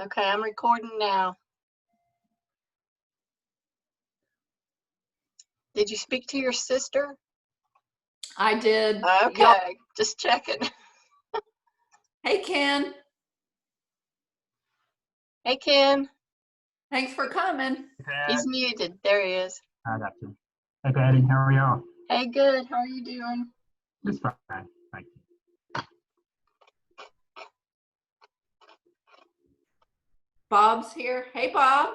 Okay, I'm recording now. Did you speak to your sister? I did. Okay, just checking. Hey, Ken. Hey, Ken. Thanks for coming. He's muted. There he is. I got you. Hey, Patty, how are y'all? Hey, good. How are you doing? Just fine, thank you. Bob's here. Hey, Bob.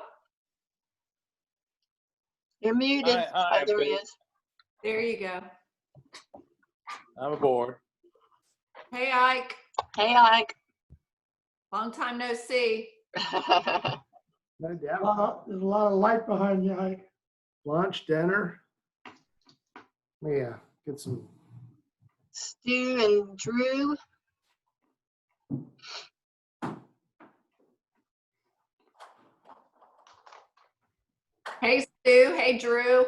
You're muted. Hi, Oh, there he is. There you go. I'm aboard. Hey, Ike. Hey, Ike. Long time no see. No doubt. There's a lot of light behind you, Ike. Lunch, dinner. Yeah, get some. Stu and Drew. Hey, Stu. Hey, Drew.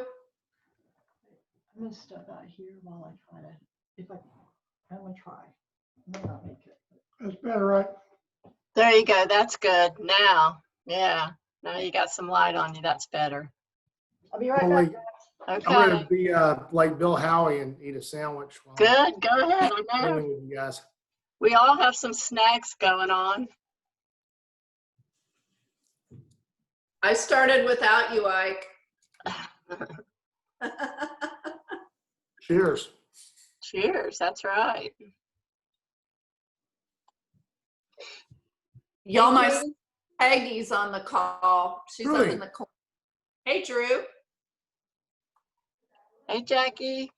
I'm gonna step out here while I try to, I'm gonna try. I may not make it. That's better, right? There you go. That's good. Now, yeah. Now you got some light on you. That's better. I'll be right I'm back. like, I'm Okay. gonna be like Bill Howie and eat a sandwich. While Good. Go ahead. I I'm know. dealing with you guys. We all have some snacks going on. I started without you, Ike. Cheers. Cheers. That's right. Y'all, my Drew. Peggy's on the call. She's up Really? in the corner. Hey, Drew. Hey, Jackie.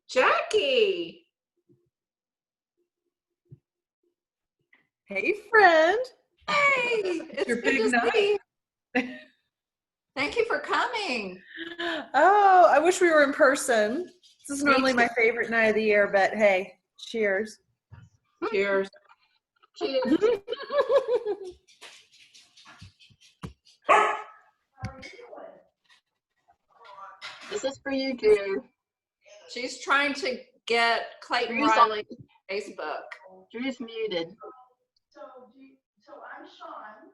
Jackie. Hey, friend. Hey, it's Your good big to night. see you. Thank you for coming. Oh, I wish we were in person. This is Me normally too. my favorite night of the year, but hey, cheers. Cheers. Cheers. This is for you, Drew. She's trying to get Clayton Drew's Riley on Facebook. Drew's muted. So I'm Sean,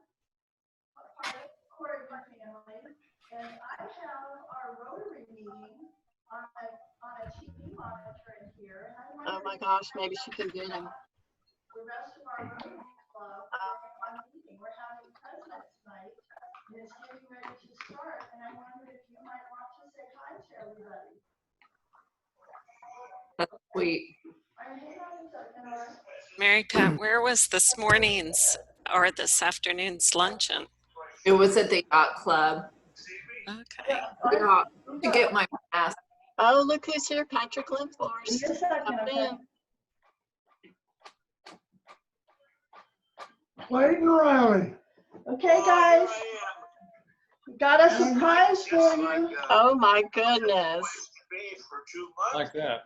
part of the Corrigan family, and I have our Rotary meeting on a TV monitor in here. And I Oh my gosh, maybe she can get him. the rest of our Rotary Club on meeting. We're having President's Night, and it's getting ready to start, and I wondered if you might want to say hi to everybody. That's sweet. Hang on a second, or Mary Pat, where was this morning's or this afternoon's luncheon? It was at the yacht club. Okay. Yeah, to get my mask. Oh, look who's here, Patrick Linforce. Give me a second, Come okay? in. Clayton Riley. Okay, guys. We got a surprise for you. Oh my goodness. Like that.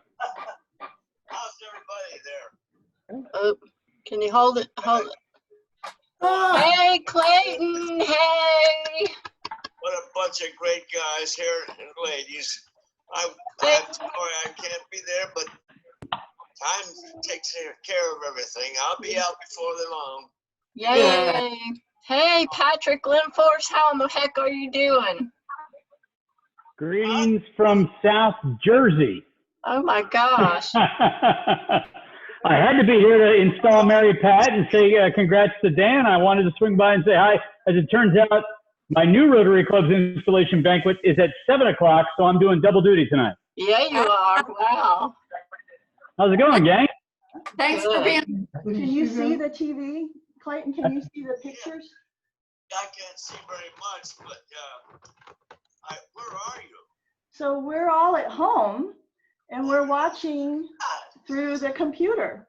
How's everybody there? Oh, can you hold it? Hold it. Ah, Hey, Clayton. Hey. What a bunch of great guys here and ladies. I'm sorry I can't be there, but time takes care of everything. I'll be out before they're long. Yay. Hey, Patrick Linforce, how in the heck are you doing? Greetings from South Jersey. Oh my gosh. I had to be here to install Mary Pat and say congrats to Dan. I wanted to swing by and say hi. As it turns out, my new Rotary Clubs installation banquet is at 7 o'clock, so I'm doing double duty tonight. Yeah, you are. Wow. How's it going, gang? Thanks for being. Can you see the TV? Clayton, can you see the pictures? I can't see very much, but where are you? So we're all at home and we're watching through the computer.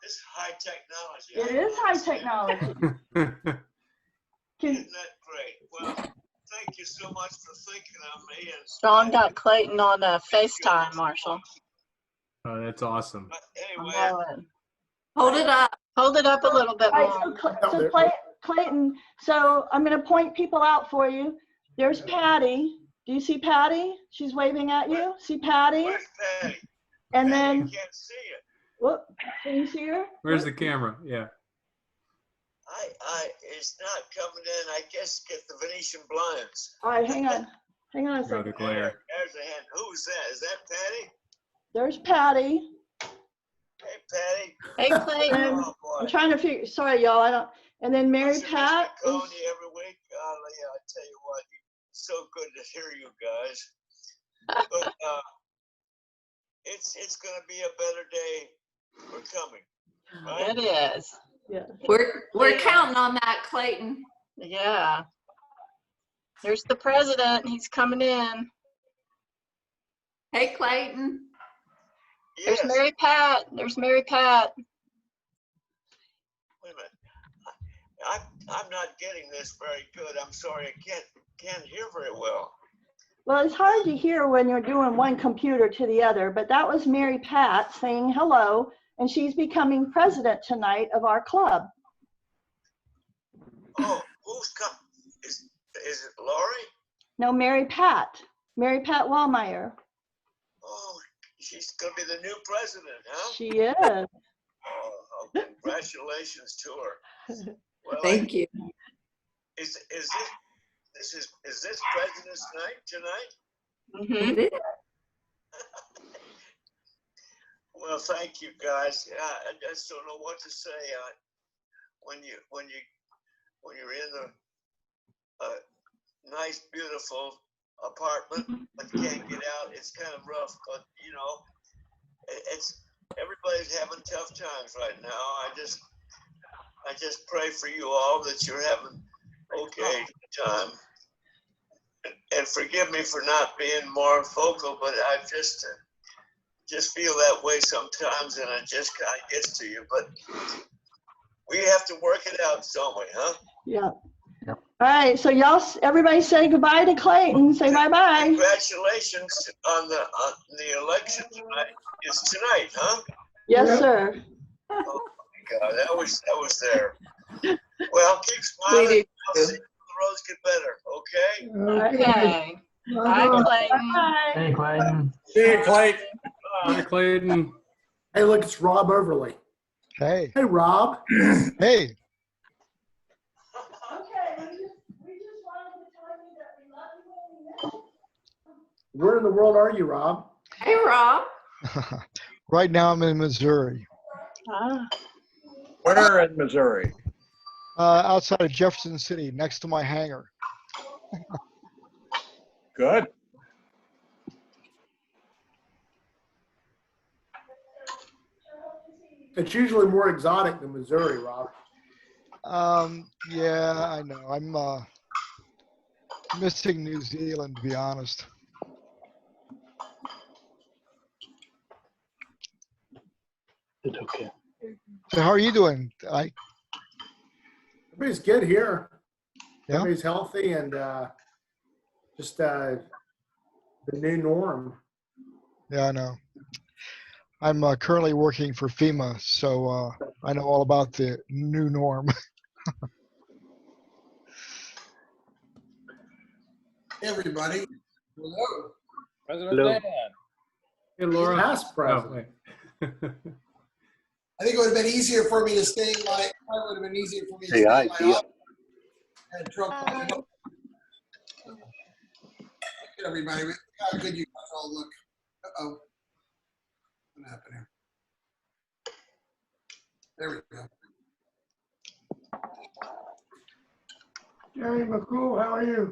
This is high technology. It is high technology. Isn't that great? Well, thank you so much for thinking of me. And Sean got Clayton on FaceTime, Marshall. Oh, that's awesome. But I'm anyway, going. Hold it up. Hold it up a little bit All right, more. Clayton, so I'm going to point people out for you. There's Patty. Do you see Patty? She's waving at you. See Patty? where's Patty? And Patty, then, I can't see it. whoop, Can you see her? Where's the camera? Yeah. It's not coming in. I guess get the Venetian blinds. All right, hang on. Hang on a Got second. the glare. There's a hand. Who's that? Is that Patty? There's Patty. Hey, Patty. Hey, Clayton. Oh, boy. I'm trying to figure, sorry, y'all, I don't, and then Mary Listen, Pat Mr. is, Coney every week. Yeah, I tell you what, it's so good to hear you guys. But it's going to be a better day for coming. Right? It is. yeah. We're counting on that, Clayton. Yeah. There's the president. He's coming in. Hey, Clayton. Yes. There's Mary Pat. There's Mary Pat. Wait a minute. I'm not getting this very good. I'm sorry. I can't hear very well. Well, it's hard to hear when you're doing one computer to the other, but that was Mary Pat saying hello, and she's becoming president tonight of our club. Oh, who's come? Is it Lori? No, Mary Pat Wallmeyer. Oh, she's going to be the new president, huh? She is. Oh, congratulations to her. Well, Thank you. Is this President's Night tonight? Mm-hmm. It is. Well, thank you guys. I just don't know what to say. When you're in a nice, beautiful apartment but can't get out, it's kind of rough. But you know, it's everybody's having tough times right now. I just pray for you all that you're having okay time. And forgive me for not being more vocal, but I just feel that way sometimes, and it just kind of gets to you. But we have to work it out, don't we, huh? Yeah. All right, so y'all, everybody say goodbye to Clayton. Say bye-bye. Congratulations on the election tonight. It's tonight, huh? Yes, sir. Oh my God, that was there. Well, keep smiling. I'll see you when the roads get better, okay? Okay. Bye, Clayton. Bye. Hey, Clayton. See you, Clayton. Hi, Clayton. Hey, look, it's Rob Overly. Hey. Hey, Rob. Hey. Okay, we just wanted to tell you that we love you and we miss you. Where in the world are you, Rob? Hey, Rob. Right now I'm in Missouri, Ah. Where in Missouri? outside of Jefferson City, next to my hangar. Good. It's usually more exotic than Missouri, Rob. Yeah, I know. I'm missing New Zealand, to be honest. It's okay. So how are you doing? Everybody's good here. Yeah? Everybody's healthy and just the new norm. Yeah, I know. I'm currently working for FEMA, so I know all about the new norm. Hey, everybody. Hello. President Hello. Dan. Hey, Laura. Past Oh, president. wait. I think it would have been easier for me to stay in my, probably would have been easier for me to Say stay hi, in my see ya. office. I had trouble. Hey, everybody. How good you guys all look. Uh-oh. What happened here? There we go. Jerry McCool, how are you?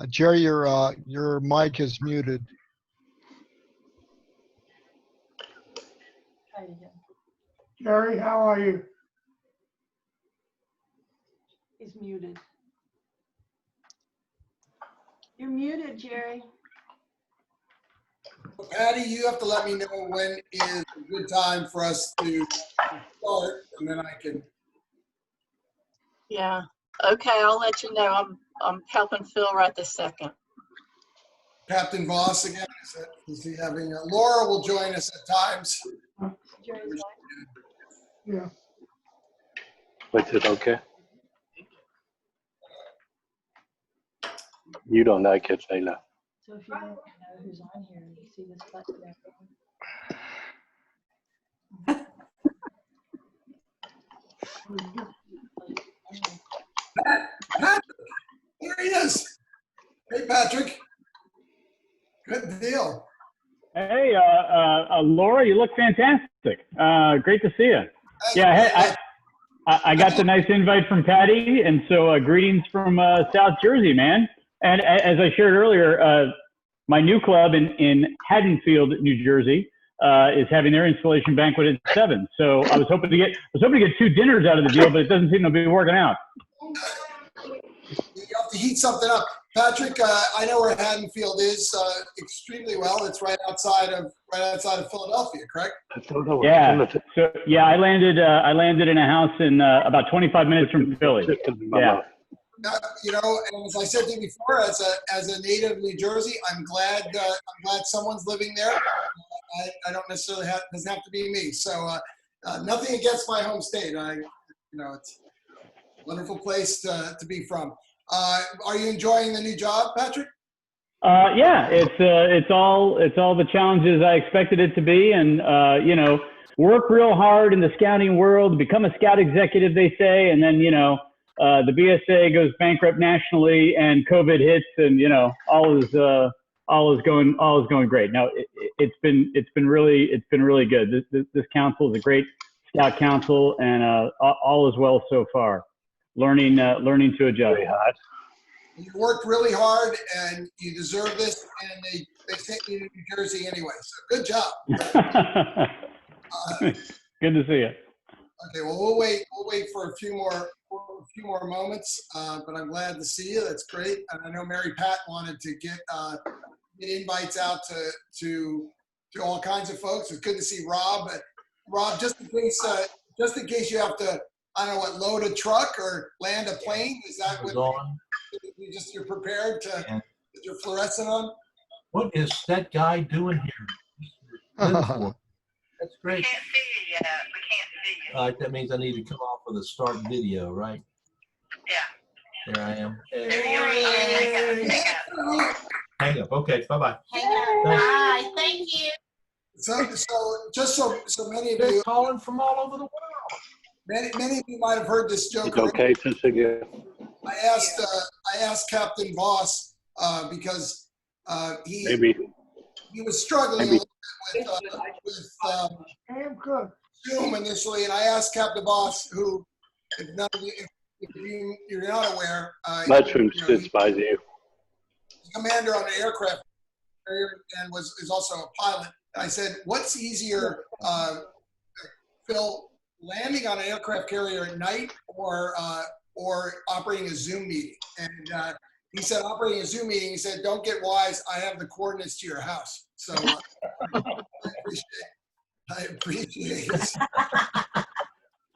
Jerry, your mic is muted. Jerry, how are you? He's muted. You're muted, Jerry. Patty, you have to let me know when is a good time for us to start, and then I can. Yeah. Okay, I'll let you know. I'm helping Phil right this second. Captain Voss again, is he having, Laura will join us at times. Jerry's Yeah. Wait, is it okay? You don't like it, Layla. So if you don't know who's on here, you see this button there. Patrick. Good deal. Hey, Laura, you look fantastic. Great to see you. Yeah, I got the nice invite from Patty, and so greetings from South Jersey, man. And as I shared earlier, my new club in Haddonfield, New Jersey, is having their installation banquet at 7. So I was hoping to get 2 dinners out of the deal, but it doesn't seem to be working out. You have to heat something up. Patrick, I know where Haddonfield is extremely well. It's right outside of Philadelphia, correct? Yeah. So yeah, I landed in a house in about 25 minutes from Philly. Yeah. You know, and as I said to you before, as a native of New Jersey, I'm glad someone's living there. I don't necessarily doesn't have to be me. So nothing against my home state. It's a wonderful place to be from. Are you enjoying the new job, Patrick? Yeah, it's all the challenges I expected it to be, and work real hard in the scouting world, become a scout executive, they say, and then the BSA goes bankrupt nationally, and COVID hits, and all is going great. No, it's been really good. This council is a great scout council, and all is well so far. Learning to adjust. You worked really hard, and you deserve this. And they sent you to New Jersey anyway. So good job. Good to see you. Okay, well we'll wait for a few more moments. But I'm glad to see you. That's great. And I know Mary Pat wanted to get invites out to all kinds of folks. It's good to see Rob. Rob, just in case you have to, I don't know what, load a truck or land a plane. Is that what you're prepared to put your fluorescent on? What is that guy doing here? That's great. We can't see you yet. We can't see you. All right, that means I need to come off of the start video, right? Yeah. There I am. Hey. Hang up. Okay, bye-bye. Hang up. Bye. Thank you. So just so many of They're you calling from all over the world. Many of you might have heard this joke. It's okay to forgive. I asked Captain Voss because he was struggling a little bit with Zoom initially, and I asked Captain Voss, who, if you're not aware, Mushroom sits by you. he's a commander on an aircraft carrier and is also a pilot. And I said, "What's easier, Phil?" Landing on an aircraft carrier at night or operating a Zoom meeting? And he said, operating a Zoom meeting. He said, don't get wise. I have the coordinates to your house. So I appreciate it.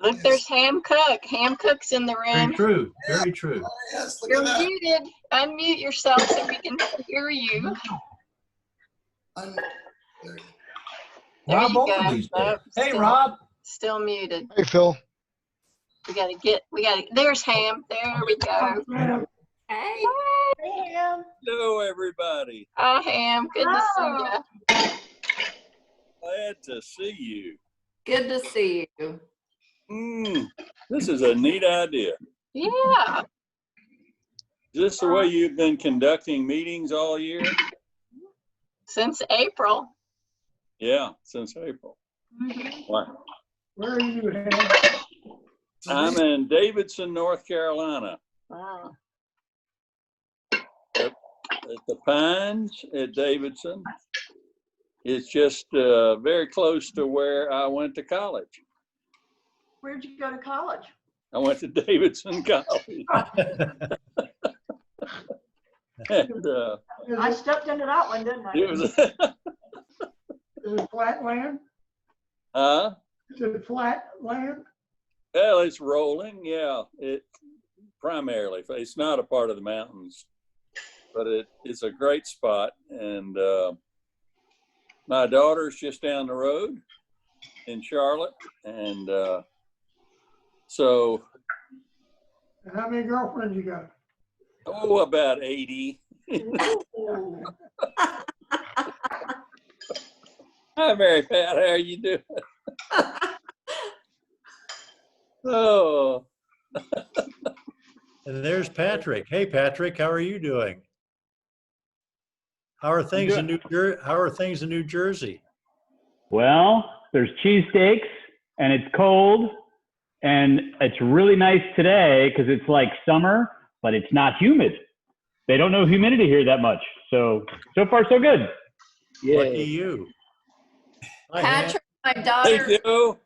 Look, there's Ham Cook. Ham Cook's in the room. Very true. Very true. Yes, look You're at that. muted. Unmute yourself so we can hear you. There Rob you over go. these days. Nope, Hey, still- Rob. Still muted. Hey, Phil. There's Ham. There we go. Hey. Hello, everybody. Hi, Ham. Good to see you. Glad to see you. Good to see you. This is a neat idea. Yeah. Is this the way you've been conducting meetings all year? Since April. Yeah, since April. Wow. Where are you, Ham? I'm in Davidson, North Carolina. Wow. At the Pines at Davidson. It's just very close to where I went to college. Where'd you go to college? I went to Davidson College. And, I stepped into that one, didn't I? it was, Is it flat land? Is it flat land? well, it's rolling, yeah. It primarily, it's not a part of the mountains, but it's a great spot. And my daughter's just down the road in Charlotte, and so. And how many girlfriends you got? Oh, about 80. Hi, Mary Pat. How are you doing? Oh. And there's Patrick. Hey, Patrick, how are you doing? How are things in How are things in New Jersey? Well, there's cheesesteaks and it's cold and it's really nice today because it's like summer, but it's not humid. They don't know humidity here that much. So far so good. Lucky you. Patrick, my Thank daughter. you.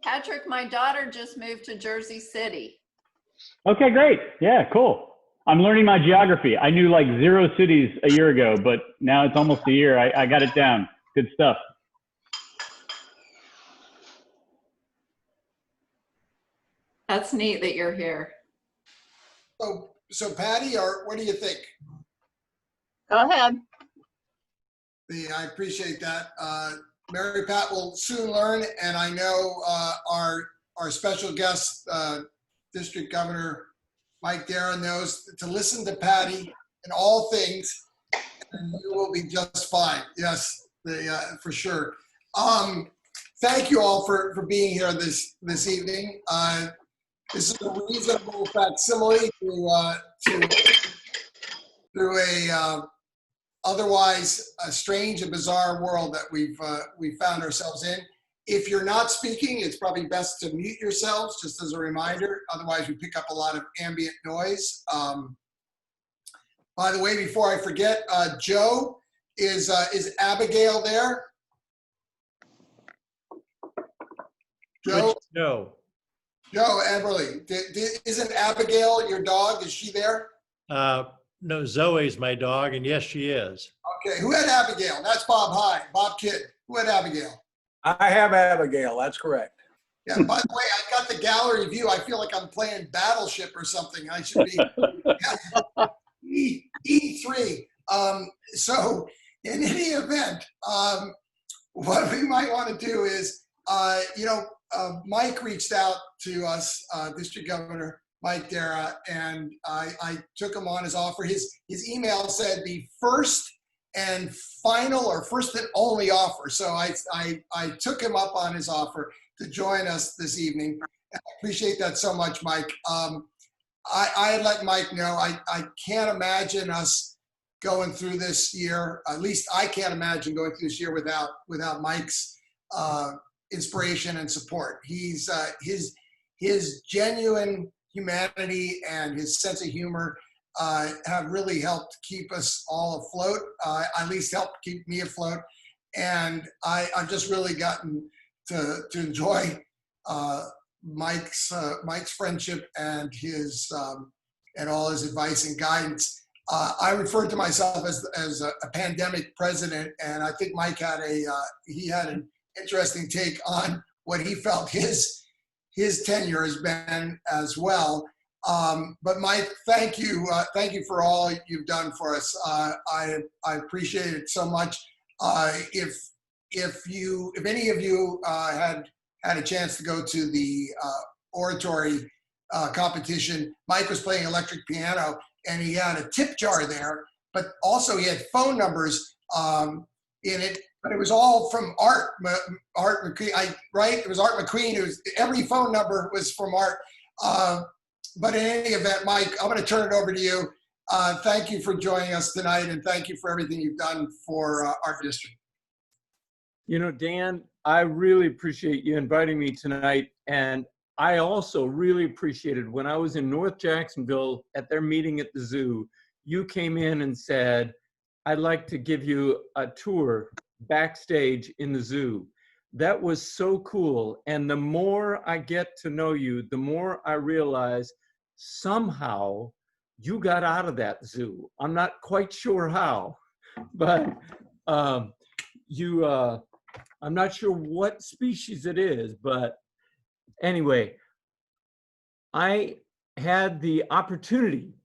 Patrick, my daughter just moved to Jersey City. Okay, great. Yeah, cool. I'm learning my geography. I knew like 0 cities a year ago, but now it's almost a year. I got it down. Good stuff. That's neat that you're here. So Patty, or what do you think? Go ahead. I appreciate that. Mary Pat will soon learn, and I know our special guest, District Governor Mike Dara, knows to listen to Patty in all things, and you will be just fine. Yes, for sure. Thank you all for being here this evening. This is a reasonable facsimile to a otherwise a strange and bizarre world that we've found ourselves in. If you're not speaking, it's probably best to mute yourselves, just as a reminder. Otherwise, we pick up a lot of ambient noise. By the way, before I forget, Joe, is Abigail there? Joe? No. Joe Everly, isn't Abigail your dog? Is she there? No, Zoe's my dog, and yes, she is. Okay, who had Abigail? That's Bob Hyde, Bob Kidd. Who had Abigail? I have Abigail, that's correct. Yeah, by the way, I got the gallery view. I feel like I'm playing Battleship or something. I should be E3. So in any event, what we might want to do is, Mike reached out to us, District Governor Mike Dara, and I took him on his offer. His email said the first and final or first and only offer. So I took him up on his offer to join us this evening. I appreciate that so much, Mike. I let Mike know I can't imagine us going through this year. At least I can't imagine going through this year without Mike's inspiration and support. He's his genuine humanity and his sense of humor have really helped keep us all afloat, at least helped keep me afloat. And I've just really gotten to enjoy Mike's friendship and his and all his advice and guidance. I refer to myself as a pandemic president, and I think Mike had an interesting take on what he felt his tenure has been as well. But Mike, thank you for all you've done for us. I appreciate it so much. If any of you had a chance to go to the oratory competition, Mike was playing electric piano, and he had a tip jar there, but also he had phone numbers in it. But it was all from Art McQueen, right? It was Art McQueen. Every phone number was from Art. But in any event, Mike, I'm going to turn it over to you. Thank you for joining us tonight, and thank you for everything you've done for our district. You know, Dan, I really appreciate you inviting me tonight. And I also really appreciated when I was in North Jacksonville at their meeting at the zoo, you came in and said, I'd like to give you a tour backstage in the zoo. That was so cool. And the more I get to know you, the more I realize somehow you got out of that zoo. I'm not quite sure how, but I'm not sure what species it is, but anyway, I had the opportunity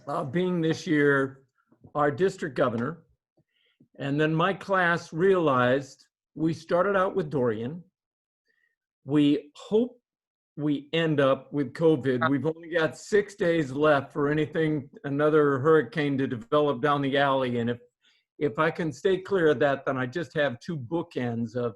of being this year our district governor. And then my class realized we started out with Dorian. We hope we end up with COVID. We've only got 6 days left for another hurricane to develop down the alley. And if I can stay clear of that, then I just have two bookends of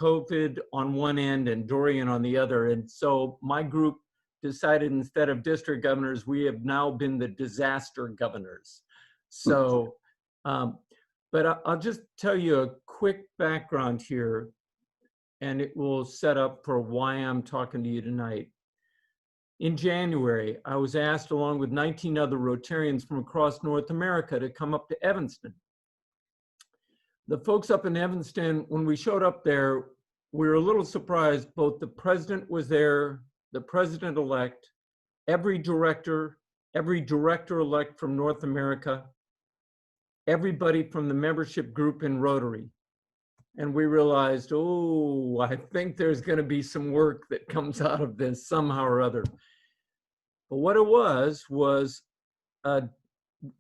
COVID on one end and Dorian on the other. And so my group decided instead of district governors, we have now been the disaster governors. So, but I'll just tell you a quick background here, and it will set up for why I'm talking to you tonight. In January, I was asked, along with 19 other Rotarians from across North America, to come up to Evanston. The folks up in Evanston, when we showed up there, we were a little surprised. Both the president was there, the president-elect, every director-elect from North America, everybody from the membership group in Rotary. And we realized, oh, I think there's going to be some work that comes out of this somehow or other. But what it was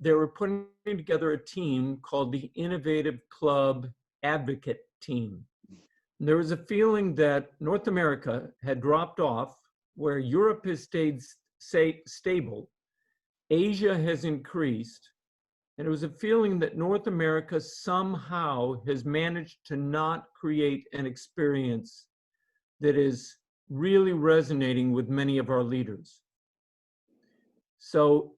they were putting together a team called the Innovative Club Advocate Team. And there was a feeling that North America had dropped off, where Europe has stayed stable, Asia has increased, and it was a feeling that North America somehow has managed to not create an experience that is really resonating with many of our leaders. So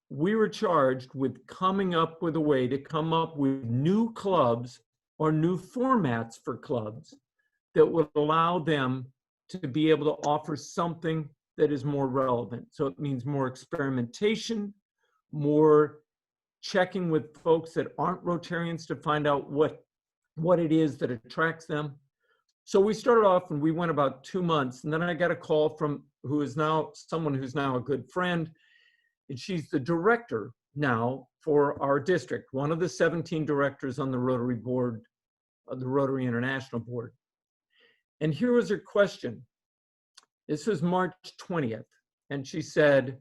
we were charged with coming up with a way to come up with new clubs or new formats for clubs that would allow them to be able to offer something that is more relevant. So it means more experimentation, more checking with folks that aren't Rotarians to find out what it is that attracts them. So we started off and we went about 2 months, and then I got a call from someone who's now a good friend, and she's the director now for our district, one of the 17 directors on the Rotary board, the Rotary International Board. And here was her question. This was March 20th, and she said,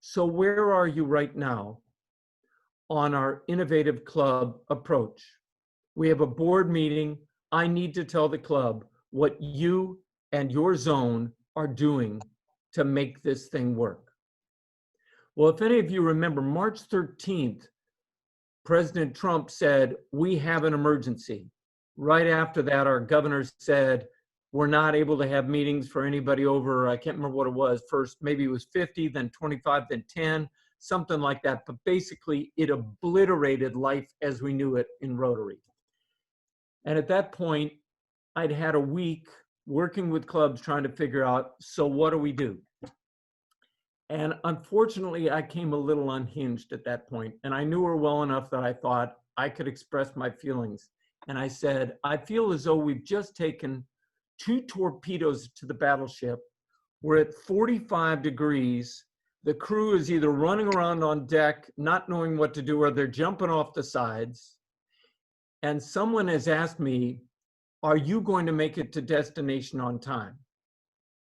so where are you right now on our innovative club approach? We have a board meeting. I need to tell the club what you and your zone are doing to make this thing work. Well, if any of you remember, March 13th, President Trump said, we have an emergency. Right after that, our governor said, we're not able to have meetings for anybody over, I can't remember what it was, first maybe it was 50, then 25, then 10, something like that. But basically, it obliterated life as we knew it in Rotary. And at that point, I'd had a week working with clubs trying to figure out, so what do we do? And unfortunately, I came a little unhinged at that point. And I knew her well enough that I thought I could express my feelings. And I said, I feel as though we've just taken 2 torpedoes to the battleship. We're at 45 degrees. The crew is either running around on deck, not knowing what to do, or they're jumping off the sides. And someone has asked me, are you going to make it to destination on time?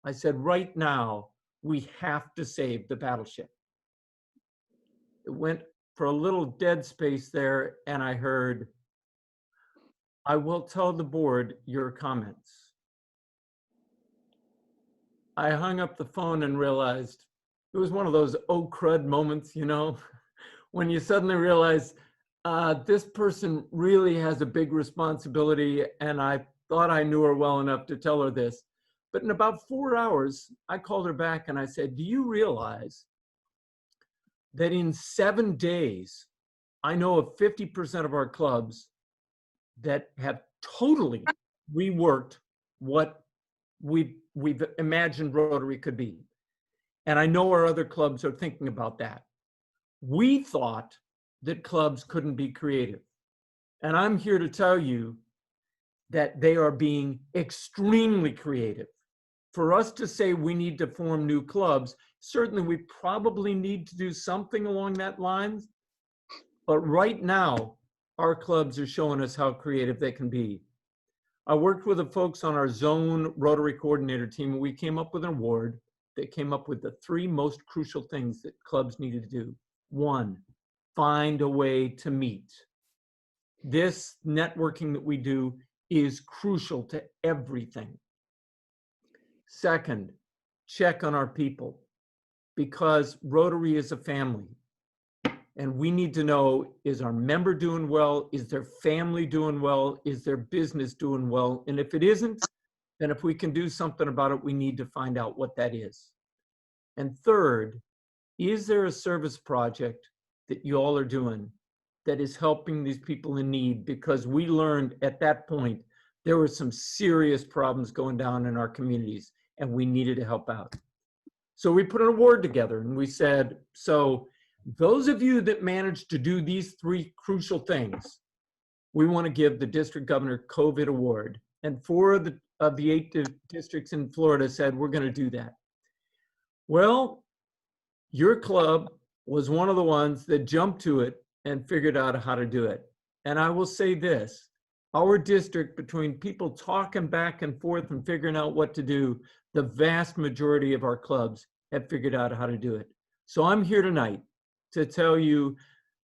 I said, right now, we have to save the battleship. It went for a little dead space there, and I heard, I will tell the board your comments. I hung up the phone and realized it was one of those oh crud moments, you know, when you suddenly realize this person really has a big responsibility, and I thought I knew her well enough to tell her this. But in about 4 hours, I called her back and I said, do you realize that in 7 days, I know of 50% of our clubs that have totally reworked what we've imagined Rotary could be. And I know our other clubs are thinking about that. We thought that clubs couldn't be creative. And I'm here to tell you that they are being extremely creative. For us to say we need to form new clubs, certainly we probably need to do something along that lines. But right now, our clubs are showing us how creative they can be. I worked with the folks on our zone Rotary coordinator team, and we came up with an award that came up with the 3 most crucial things that clubs needed to do. 1, find a way to meet. This networking that we do is crucial to everything. 2nd, check on our people, because Rotary is a family. And we need to know, is our member doing well? Is their family doing well? Is their business doing well? And if it isn't, then if we can do something about it, we need to find out what that is. And third, is there a service project that you all are doing that is helping these people in need? Because we learned at that point there were some serious problems going down in our communities and we needed to help out. So we put an award together and we said, so those of you that managed to do these 3 crucial things, we want to give the district governor COVID award. And 4 of the 8 districts in Florida said, we're going to do that. Well, your club was one of the ones that jumped to it and figured out how to do it. And I will say this, our district, between people talking back and forth and figuring out what to do, the vast majority of our clubs have figured out how to do it. So I'm here tonight to tell you,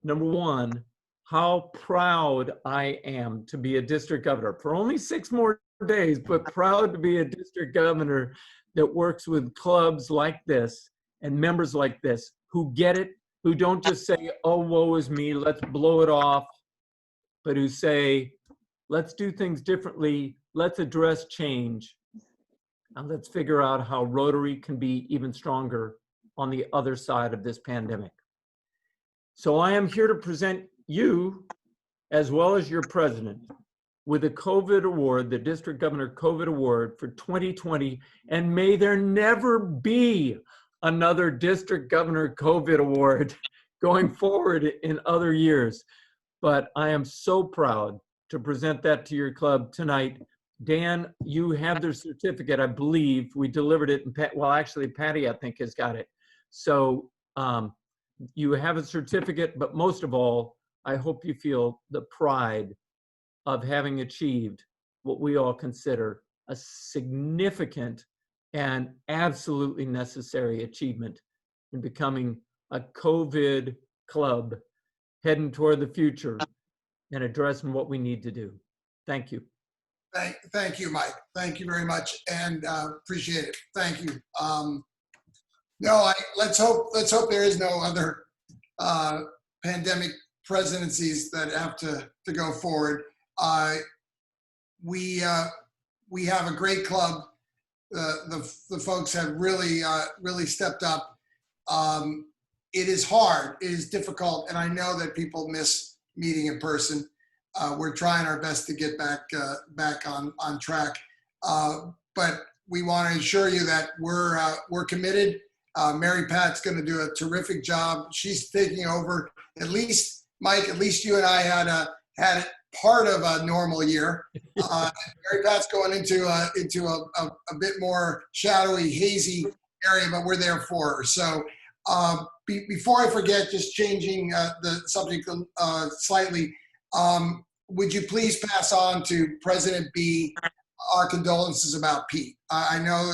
number one, how proud I am to be a district governor for only 6 more days, but proud to be a district governor that works with clubs like this and members like this who get it, who don't just say, oh, woe is me, let's blow it off, but who say, let's do things differently, let's address change, and let's figure out how Rotary can be even stronger on the other side of this pandemic. So I am here to present you, as well as your president, with a COVID award, the District Governor COVID Award for 2020, and may there never be another District Governor COVID Award going forward in other years. But I am so proud to present that to your club tonight. Dan, you have the certificate, I believe. We delivered it, and well, actually, Patty, I think, has got it. So you have a certificate, but most of all, I hope you feel the pride of having achieved what we all consider a significant and absolutely necessary achievement in becoming a COVID club heading toward the future and addressing what we need to do. Thank you. Thank you, Mike. Thank you very much, and appreciate it. Thank you. Let's hope there is no other pandemic presidencies that have to go forward. We have a great club. The folks have really stepped up. It is hard, it is difficult, and I know that people miss meeting in person. We're trying our best to get back on track, but we want to assure you that we're committed. Mary Pat's going to do a terrific job. She's taking over. At least, Mike, at least you and I had part of a normal year. Mary Pat's going into a bit more shadowy, hazy area, but we're there for her. So before I forget, just changing the subject slightly, would you please pass on to President B our condolences about Pete? I know,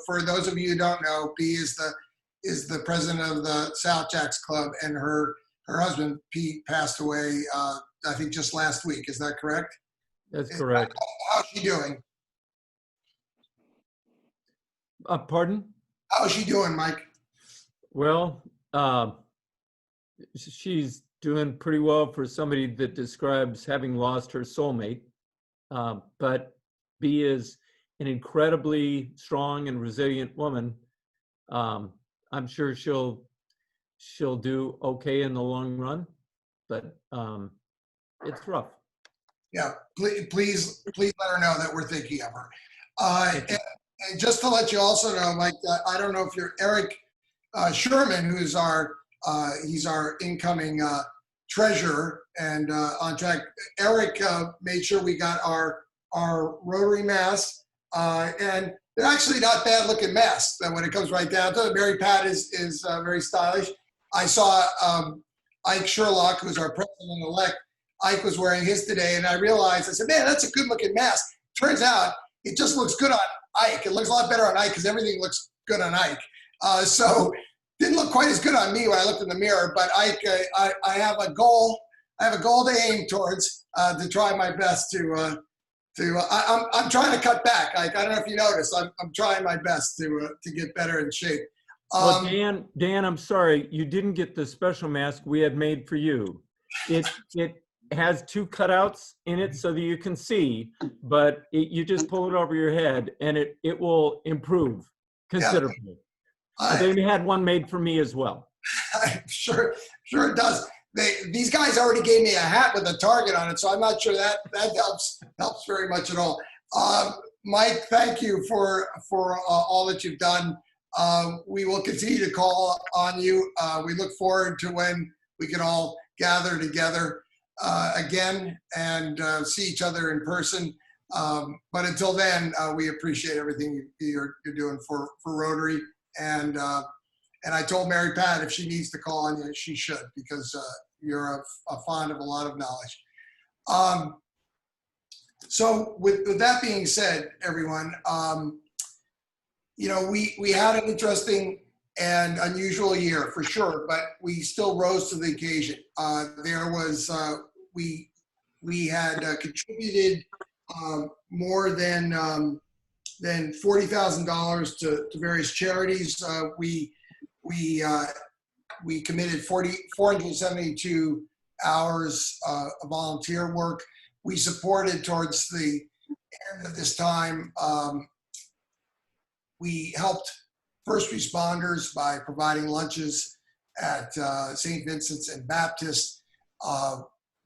for those of you who don't know, B is the president of the Southjax Club, and her husband Pete passed away, I think just last week. Is that correct? That's correct. How's she doing? Pardon? How's she doing, Mike? Well, she's doing pretty well for somebody that describes having lost her soulmate. But B is an incredibly strong and resilient woman. I'm sure she'll do okay in the long run, but it's rough. Yeah, please let her know that we're thinking of her. And just to let you also know, Mike, I don't know if you're Eric Sherman, who's he's our incoming treasurer and on track. Eric made sure we got our Rotary masks, and they're actually not bad looking masks when it comes right down to it. Mary Pat is very stylish. I saw Ike Sherlock, who's our president-elect. Ike was wearing his today, and I realized, I said, man, that's a good looking mask. Turns out it just looks good on Ike. It looks a lot better on Ike because everything looks good on Ike. So didn't look quite as good on me when I looked in the mirror, but Ike, I have a goal. I have a goal to aim towards to try my best I'm trying to cut back. Ike, I don't know if you noticed. I'm trying my best to get better in shape. Well, Dan, I'm sorry, you didn't get the special mask we had made for you. It has 2 cutouts in it so that you can see, but you just pull it over your head and it will improve considerably. They had one made for me as well. Sure it does. These guys already gave me a hat with a target on it, so I'm not sure that helps very much at all. Mike, thank you for all that you've done. We will continue to call on you. We look forward to when we can all gather together again and see each other in person. But until then, we appreciate everything you're doing for Rotary. And I told Mary Pat if she needs to call on you, she should, because you're a fond of a lot of knowledge. So with that being said, everyone, you know, we had an interesting and unusual year for sure, but we still rose to the occasion. There was, we had contributed more than $40,000 to various charities. We committed 472 hours of volunteer work. We supported towards the end of this time. We helped first responders by providing lunches at St. Vincent's and Baptist.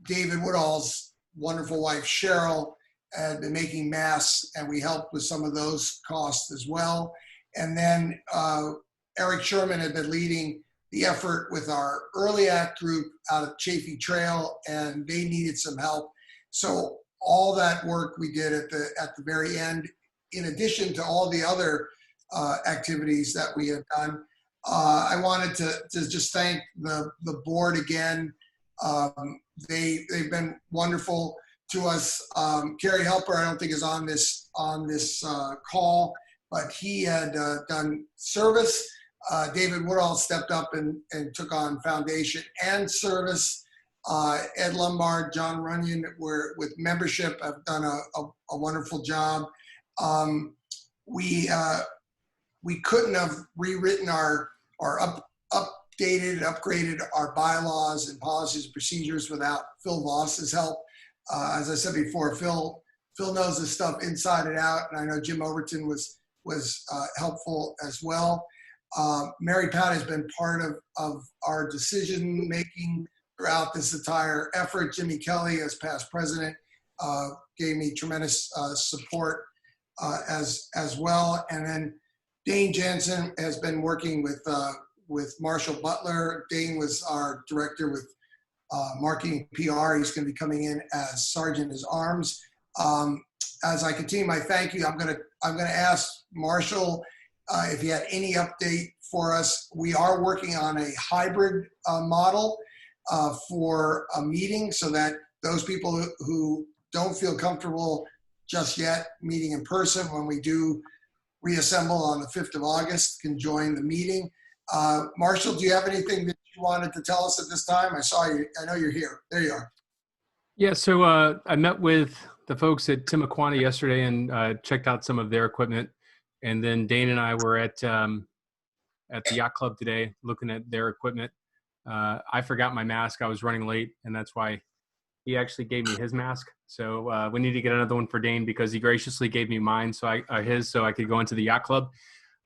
David Woodall's wonderful wife, Cheryl, had been making masks, and we helped with some of those costs as well. And then Eric Sherman had been leading the effort with our early act group out of Chaffee Trail, and they needed some help. So all that work we did at the very end, in addition to all the other activities that we have done. I wanted to just thank the board again. They've been wonderful to us. Kerry Helper, I don't think is on this call, but he had done service. David Woodall stepped up and took on foundation and service. Ed Lombard, John Runyon were with membership, have done a wonderful job. We couldn't have rewritten our updated, upgraded our bylaws and policies and procedures without Phil Voss's help. As I said before, Phil knows this stuff inside and out, and I know Jim Overton was helpful as well. Mary Pat has been part of our decision making throughout this entire effort. Jimmy Kelly, as past president, gave me tremendous support as well. And then Dane Jansen has been working with Marshall Butler. Dane was our director with marketing PR. He's going to be coming in as Sergeant at Arms. As I continue my thank you, I'm going to ask Marshall if he had any update for us. We are working on a hybrid model for a meeting, so that those people who don't feel comfortable just yet meeting in person, when we do reassemble on the 5th of August, can join the meeting. Marshall, do you have anything that you wanted to tell us at this time? I saw you. I know you're here. There you are. Yeah, so I met with the folks at Timuquana yesterday and checked out some of their equipment. And then Dane and I were at the yacht club today looking at their equipment. I forgot my mask. I was running late, and that's why he actually gave me his mask. So we need to get another one for Dane, because he graciously gave me mine, so I could go into the yacht club.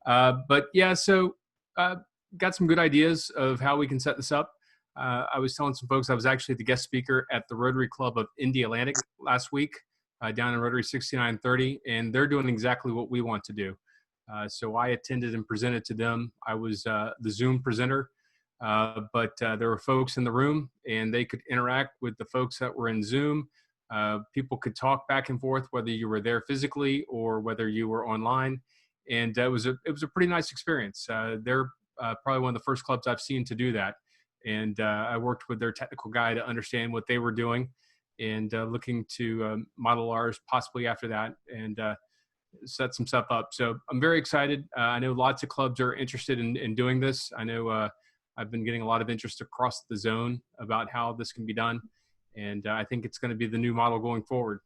But yeah, so got some good ideas of how we can set this up. I was telling some folks I was actually the guest speaker at the Rotary Club of Indy Atlantic last week down in Rotary 6930, and they're doing exactly what we want to do. So I attended and presented to them. I was the Zoom presenter, but there were folks in the room, and they could interact with the folks that were in Zoom. People could talk back and forth, whether you were there physically or whether you were online. And it was a pretty nice experience. They're probably one of the first clubs I've seen to do that. And I worked with their technical guy to understand what they were doing, and looking to model ours possibly after that, and set some stuff up. So I'm very excited. I know lots of clubs are interested in doing this. I know I've been getting a lot of interest across the zone about how this can be done. And I think it's going to be the new model going forward.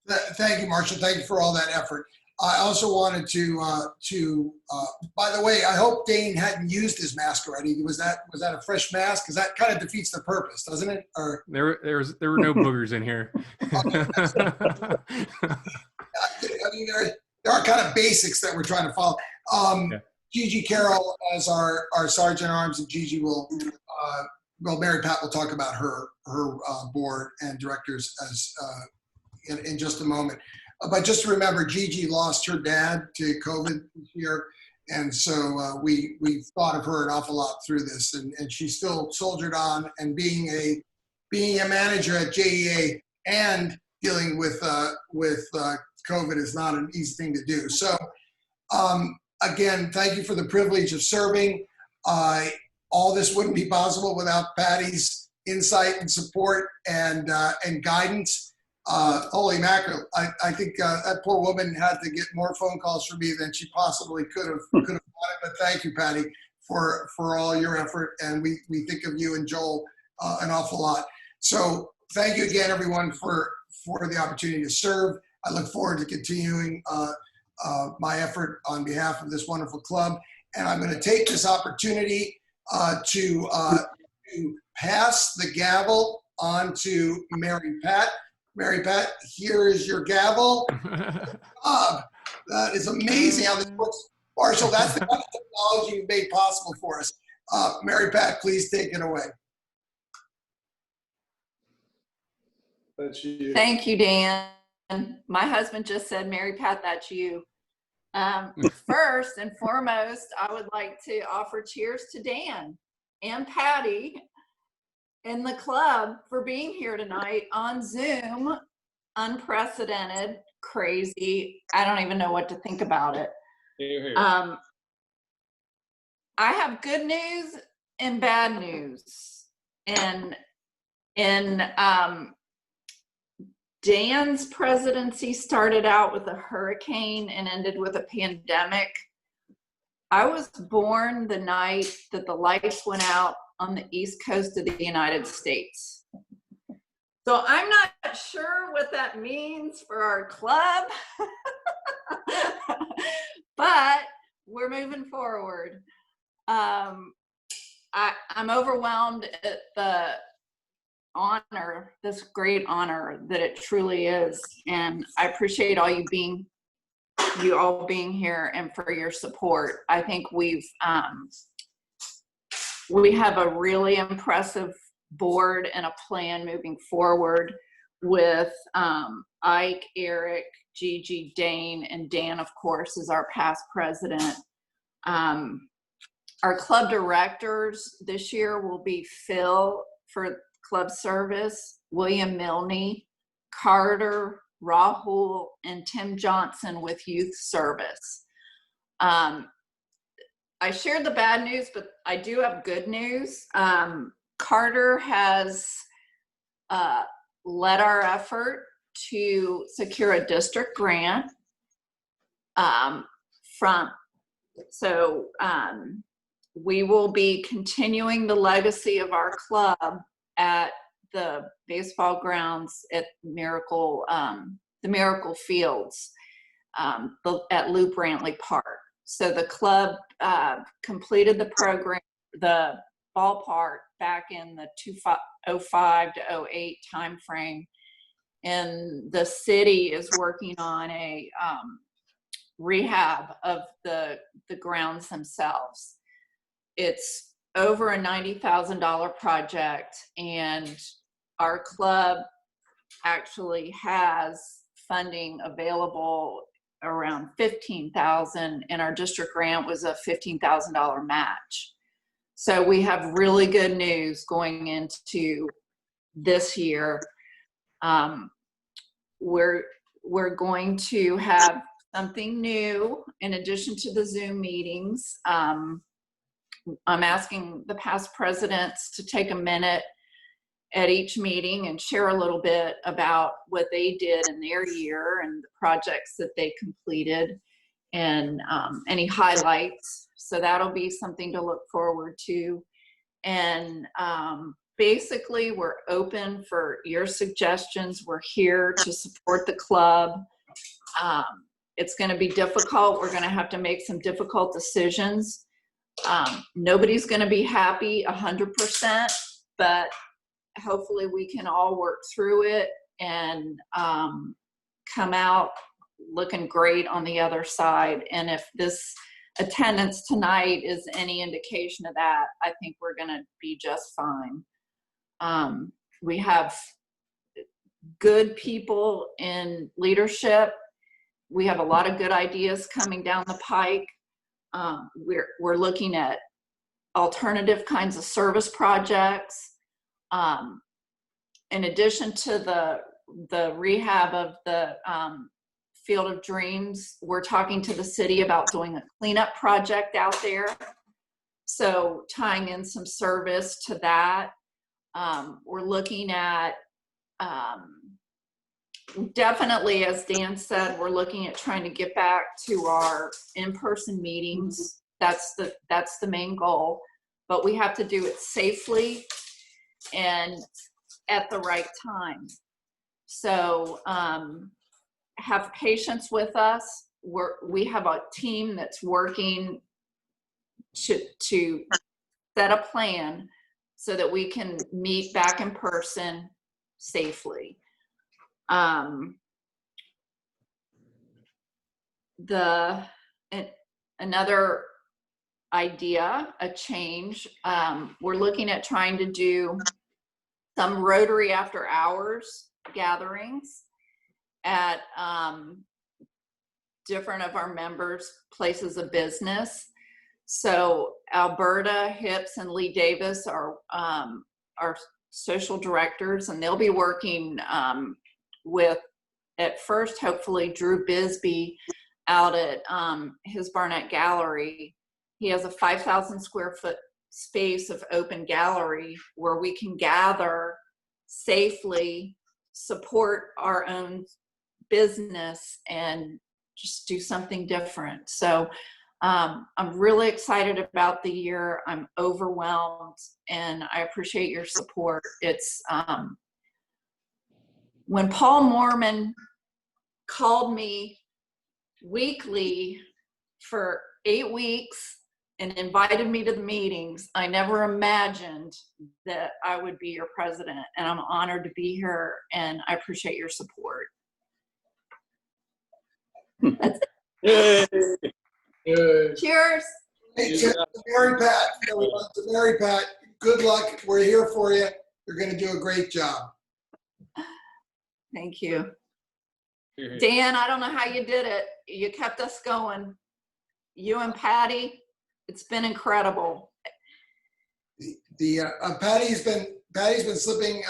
Thank you, Marshall. Thank you for all that effort. I also wanted to by the way, I hope Dane hadn't used his mask already. Was that a fresh mask? Because that kind of defeats the purpose, doesn't it? Or there were no boogers in here. I mean, there are kind of basics that we're trying to follow. Gigi Carroll as our Sergeant at Arms, and Gigi will, Mary Pat will talk about her board and directors as in just a moment. But just remember, Gigi lost her dad to COVID this year. And so we thought of her an awful lot through this, and she still soldiered on. And being a manager at JEA and dealing with COVID is not an easy thing to do. So again, thank you for the privilege of serving. All this wouldn't be possible without Patty's insight and support and guidance. Holy mackerel! I think that poor woman had to get more phone calls from me than she possibly could have wanted. But thank you, Patty, for all your effort, and we think of you and Joel an awful lot. So thank you again, everyone, for the opportunity to serve. I look forward to continuing my effort on behalf of this wonderful club, and I'm going to take this opportunity to pass the gavel on to Mary Pat. Mary Pat, here is your gavel. That is amazing how this works. Marshall, that's the kind of technology you've made possible for us. Mary Pat, please take it away. That's you. Thank you, Dan. My husband just said, Mary Pat, that's you. First and foremost, I would like to offer cheers to Dan and Patty and the club for being here tonight on Zoom. Unprecedented, crazy. I don't even know what to think about it. Here, here. I have good news and bad news. And in Dan's presidency started out with a hurricane and ended with a pandemic. I was born the night that the lights went out on the East Coast of the United States. So I'm not sure what that means for our club, but we're moving forward. I'm overwhelmed at the honor, this great honor that it truly is. And I appreciate you all being here and for your support. I think we have a really impressive board and a plan moving forward with Ike, Eric, Gigi, Dane, and Dan, of course, is our past president. Our club directors this year will be Phil for club service, William Milne, Carter, Rahul, and Tim Johnson with youth service. I shared the bad news, but I do have good news. Carter has led our effort to secure a district grant we will be continuing the legacy of our club at the baseball grounds at the Miracle Fields at Lou Brantley Park. So the club completed the program, the ballpark, back in the 2005 to 08 timeframe, and the city is working on a rehab of the grounds themselves. It's over a $90,000 project, and our club actually has funding available around $15,000, and our district grant was a $15,000 match. So we have really good news going into this year. We're going to have something new in addition to the Zoom meetings. I'm asking the past presidents to take a minute at each meeting and share a little bit about what they did in their year and the projects that they completed and any highlights. So that'll be something to look forward to. And basically, we're open for your suggestions. We're here to support the club. It's going to be difficult. We're going to have to make some difficult decisions. Nobody's going to be happy 100%, but hopefully we can all work through it and come out looking great on the other side. And if this attendance tonight is any indication of that, I think we're going to be just fine. We have good people in leadership. We have a lot of good ideas coming down the pike. We're looking at alternative kinds of service projects. In addition to the rehab of the Field of Dreams, we're talking to the city about doing a cleanup project out there. So tying in some service to that. We're looking at, definitely, as Dan said, we're looking at trying to get back to our in-person meetings. That's the main goal, but we have to do it safely and at the right time. So have patience with us. We have a team that's working to set a plan so that we can meet back in person safely. Another idea, a change, we're looking at trying to do some Rotary after hours gatherings at different of our members' places of business. So Alberta Hips and Lee Davis are our social directors, and they'll be working with, at first, hopefully, Drew Bisbee out at his Barnett Gallery. He has a 5,000 square foot space of open gallery where we can gather safely, support our own business, and just do something different. So I'm really excited about the year. I'm overwhelmed, and I appreciate your support. It's when Paul Mormon called me weekly for 8 weeks and invited me to the meetings, I never imagined that I would be your president, and I'm honored to be here, and I appreciate your support. That's it. Good. Cheers. Hey, to Mary Pat, to Mary Pat, good luck. We're here for you. You're going to do a great job. Thank you. Dan, I don't know how you did it. You kept us going. You and Patty, it's been incredible. Patty's been slipping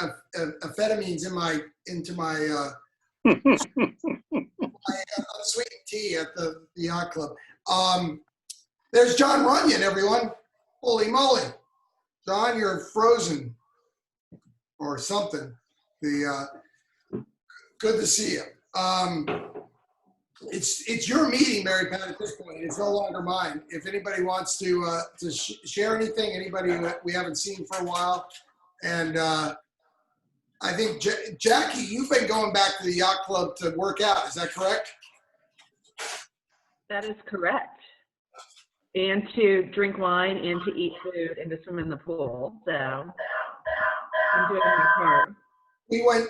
amphetamines into my unsweetened tea at the yacht club. There's John Runyon, everyone. Holy moly. John, you're frozen or something. Good to see you. It's your meeting, Mary Pat, at this point. It's no longer mine. If anybody wants to share anything, anybody we haven't seen for a while. And I think, Jackie, you've been going back to the yacht club to work out. Is that correct? That is correct. And to drink wine and to eat food and to swim in the pool. So I'm doing my part.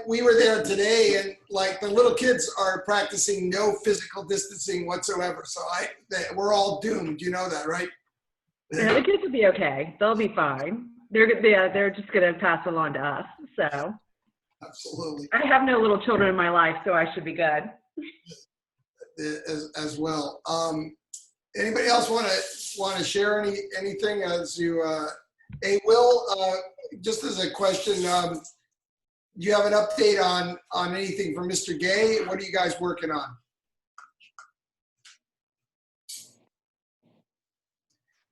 We were there today, and like the little kids are practicing no physical distancing whatsoever. So we're all doomed. You know that, right? Yeah, the kids will be okay. They'll be fine. They're just going to pass it along to us. So absolutely. I have no little children in my life, so I should be good. As well. Anybody else want to share anything as you? Hey, Will, just as a question, do you have an update on anything from Mr. Gay? What are you guys working on?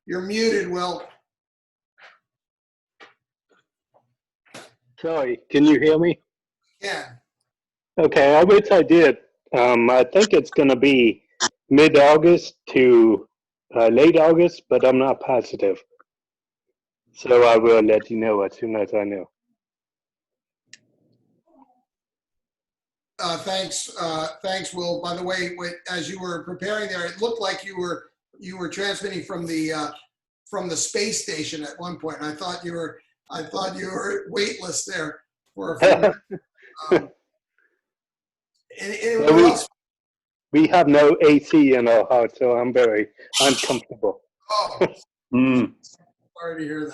You're muted, Will. Sorry, can you hear me? Yeah. Okay, I wish I did. I think it's going to be mid-August to late August, but I'm not positive. So I will let you know as soon as I know. Thanks, Will. By the way, as you were preparing there, it looked like you were transmitting from the space station at one point. I thought you were weightless there for a few minutes. Anyone else? we have no AC in our house, so I'm very uncomfortable. Oh, sorry to hear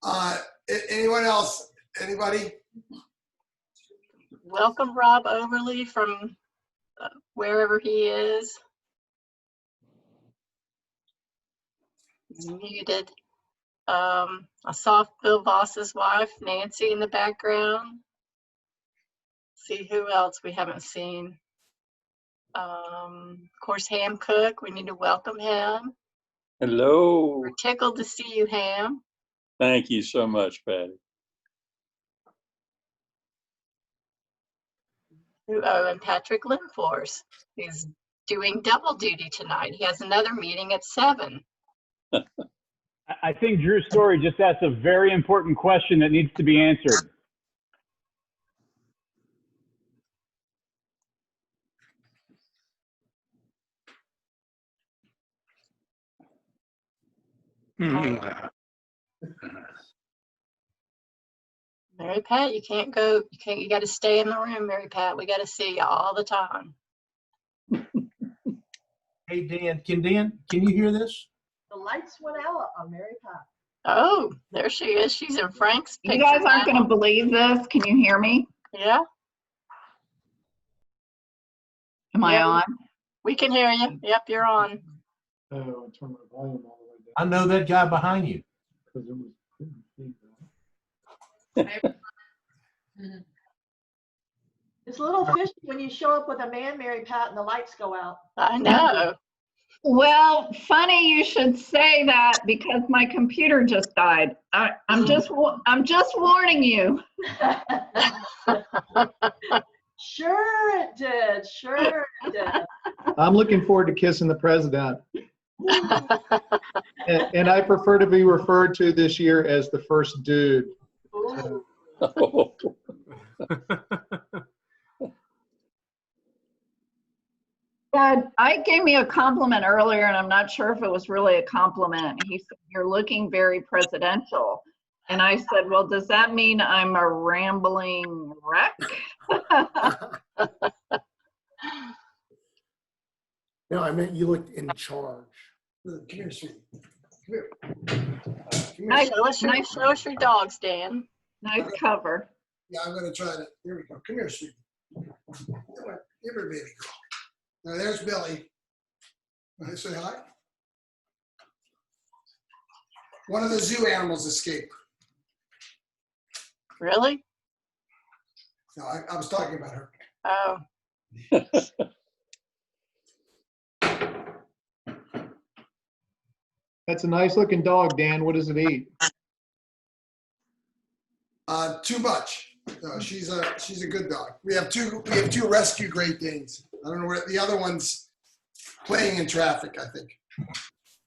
that. Anyone else? Anybody? Welcome Rob Overly from wherever he is. He's muted. I saw Phil Voss's wife, Nancy, in the background. See who else we haven't seen. Of course, Ham Cook, we need to welcome him. Hello. We're tickled to see you, Ham. Thank you so much, Patty. Oh, and Patrick Lindfors, who's doing double duty tonight. He has another meeting at 7. I think Drew Story just asked a very important question that needs to be answered. Mary Pat, you can't go. You got to stay in the room, Mary Pat. We got to see you all the time. Hey, Dan, can you hear this? The lights went out on Mary Pat. Oh, there she is. She's in Frank's picture. You guys aren't now. going to believe this. Can you hear me? Yeah. Am I on? We can hear you. Yep, you're on. Oh, turn my volume all the way down. I know that guy behind you. It's a little fishy when you show up with a man, Mary Pat, and the lights go out. I know. Well, funny you should say that because my computer just died. I'm just warning you. Sure it did. Sure it did. I'm looking forward to kissing the president. And I prefer to be referred to this year as the first dude. Dad, Ike gave me a compliment earlier, and I'm not sure if it was really a compliment. He said, "You're looking very presidential." And I said, "Well, does that mean I'm a rambling wreck?" No, I meant you looked in charge. Come here, sweetie. Come here. Nice, Show us your dogs, Dan. nice cover. Yeah, I'm going to try to. Here we go. Come here, sweetie. Come on. Give her a baby girl. Now, there's Billy. Want to say hi? One of the zoo animals escaped. Really? No, I was talking about her. Oh. That's a nice looking dog, Dan. What does it eat? Too much. No, she's a good dog. We have two rescue Great Danes. I don't know where the other one's playing in traffic, I think.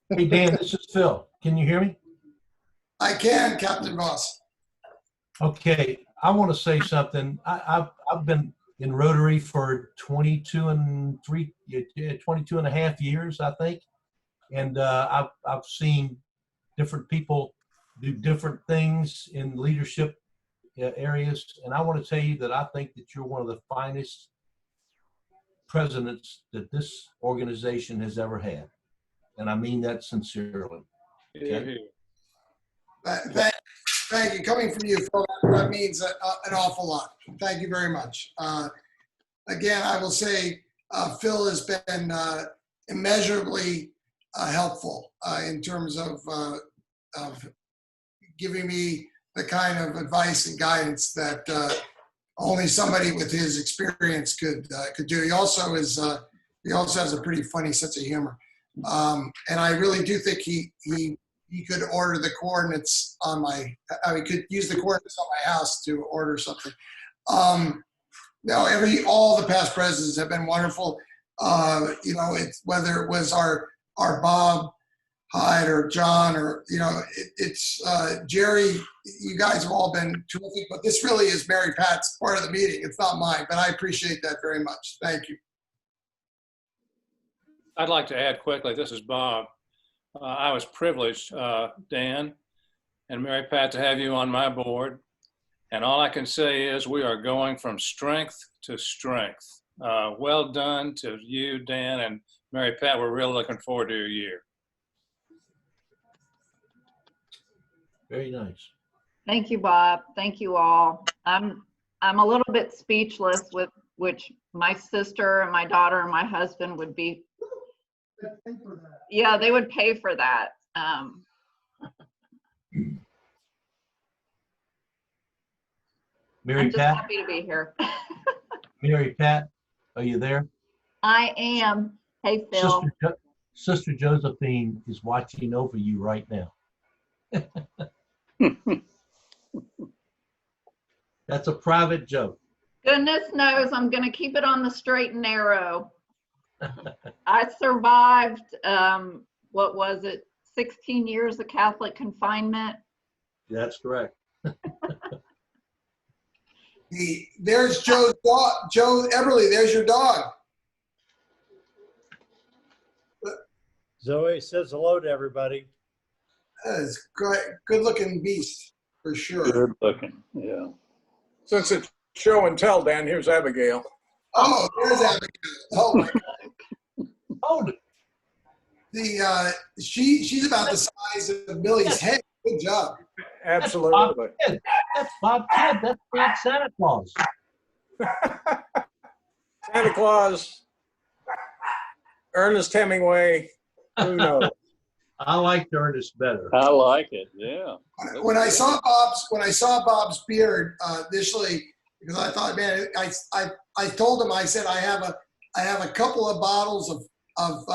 Hey, Dan, this is Phil. Can you hear me? I can, Captain Voss. Okay, I want to say something. I've been in Rotary for 22 and a half years, I think. And I've seen different people do different things in leadership areas. And I want to tell you that I think that you're one of the finest presidents that this organization has ever had. And I mean that sincerely. Okay? Thank you. Coming from you, Phil, that means an awful lot. Thank you very much. Again, I will say Phil has been immeasurably helpful in terms of giving me the kind of advice and guidance that only somebody with his experience could do. He also has a pretty funny sense of humor, and I really do think he could order the coordinates on could use the coordinates on my house to order something. All the past presidents have been wonderful. Whether it was our Bob Hyde or John or it's Jerry. You guys have all been terrific, but this really is Mary Pat's part of the meeting. It's not mine, but I appreciate that very much. Thank you. I'd like to add quickly. This is Bob. I was privileged, Dan and Mary Pat, to have you on my board. And all I can say is we are going from strength to strength. Well done to you, Dan, and Mary Pat. We're really looking forward to your year. Very nice. Thank you, Bob. Thank you all. I'm a little bit speechless with which my sister and my daughter and my husband would be. Yeah, they would pay for that. Mary I'm just Pat, happy to be here. Mary Pat, are you there? I am. Hey, Phil. Sister Josephine is watching over you right now. That's a private joke. Goodness knows I'm going to keep it on the straight and narrow. I survived, what was it, 16 years of Catholic confinement. That's correct. There's Joe's dog, Joe Everly. There's your dog. Zoe says hello to everybody. That's great. Good looking beast for sure. Good looking, yeah. Since it's show and tell, Dan, here's Abigail. Oh, there's Abigail. Oh my God. Oh, she's about the size of Millie's head. Good job. Absolutely. That's Bob Kidd. That's not Santa Claus. Santa Claus, Ernest Hemingway, who knows? I liked Ernest better. I like it, yeah. When I saw Bob's beard initially, because I thought, man, I told him, I said I have a couple of bottles of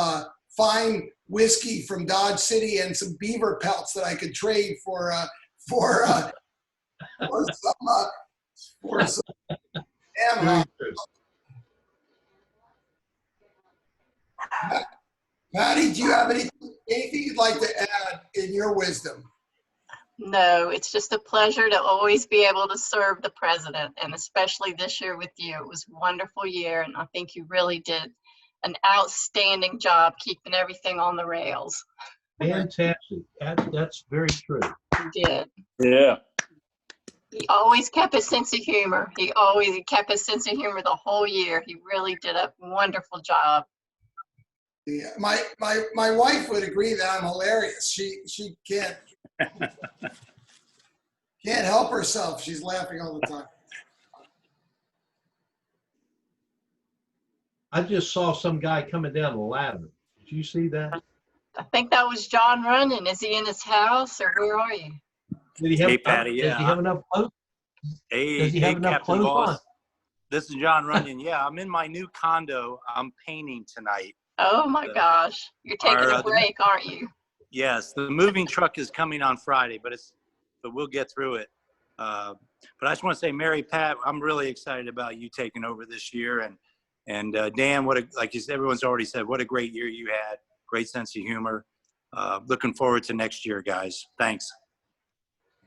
fine whiskey from Dodge City and some beaver pelts that I could trade for some ham hock. Patty, do you have anything you'd like to add in your wisdom? No, it's just a pleasure to always be able to serve the president, and especially this year with you. It was a wonderful year, and I think you really did an outstanding job keeping everything on the rails. Fantastic. That's very true. You did. Yeah. He always kept his sense of humor. He kept his sense of humor the whole year. He really did a wonderful job. Yeah, my wife would agree that I'm hilarious. She can't help herself. She's laughing all the time. I just saw some guy coming down the ladder. Did you see that? I think that was John Runyon. Is he in his house or where are you? Did he have, Hey, Patty, does he have enough clothes? Hey, Does he have enough Captain clothes Boss. on? This is John Runyon. Yeah, I'm in my new condo. I'm painting tonight. Oh my gosh. You're taking a break, aren't you? Yes, the moving truck is coming on Friday, but we'll get through it. But I just want to say, Mary Pat, I'm really excited about you taking over this year, and Dan, like you said, everyone's already said, what a great year you had. Great sense of humor. Looking forward to next year, guys. Thanks.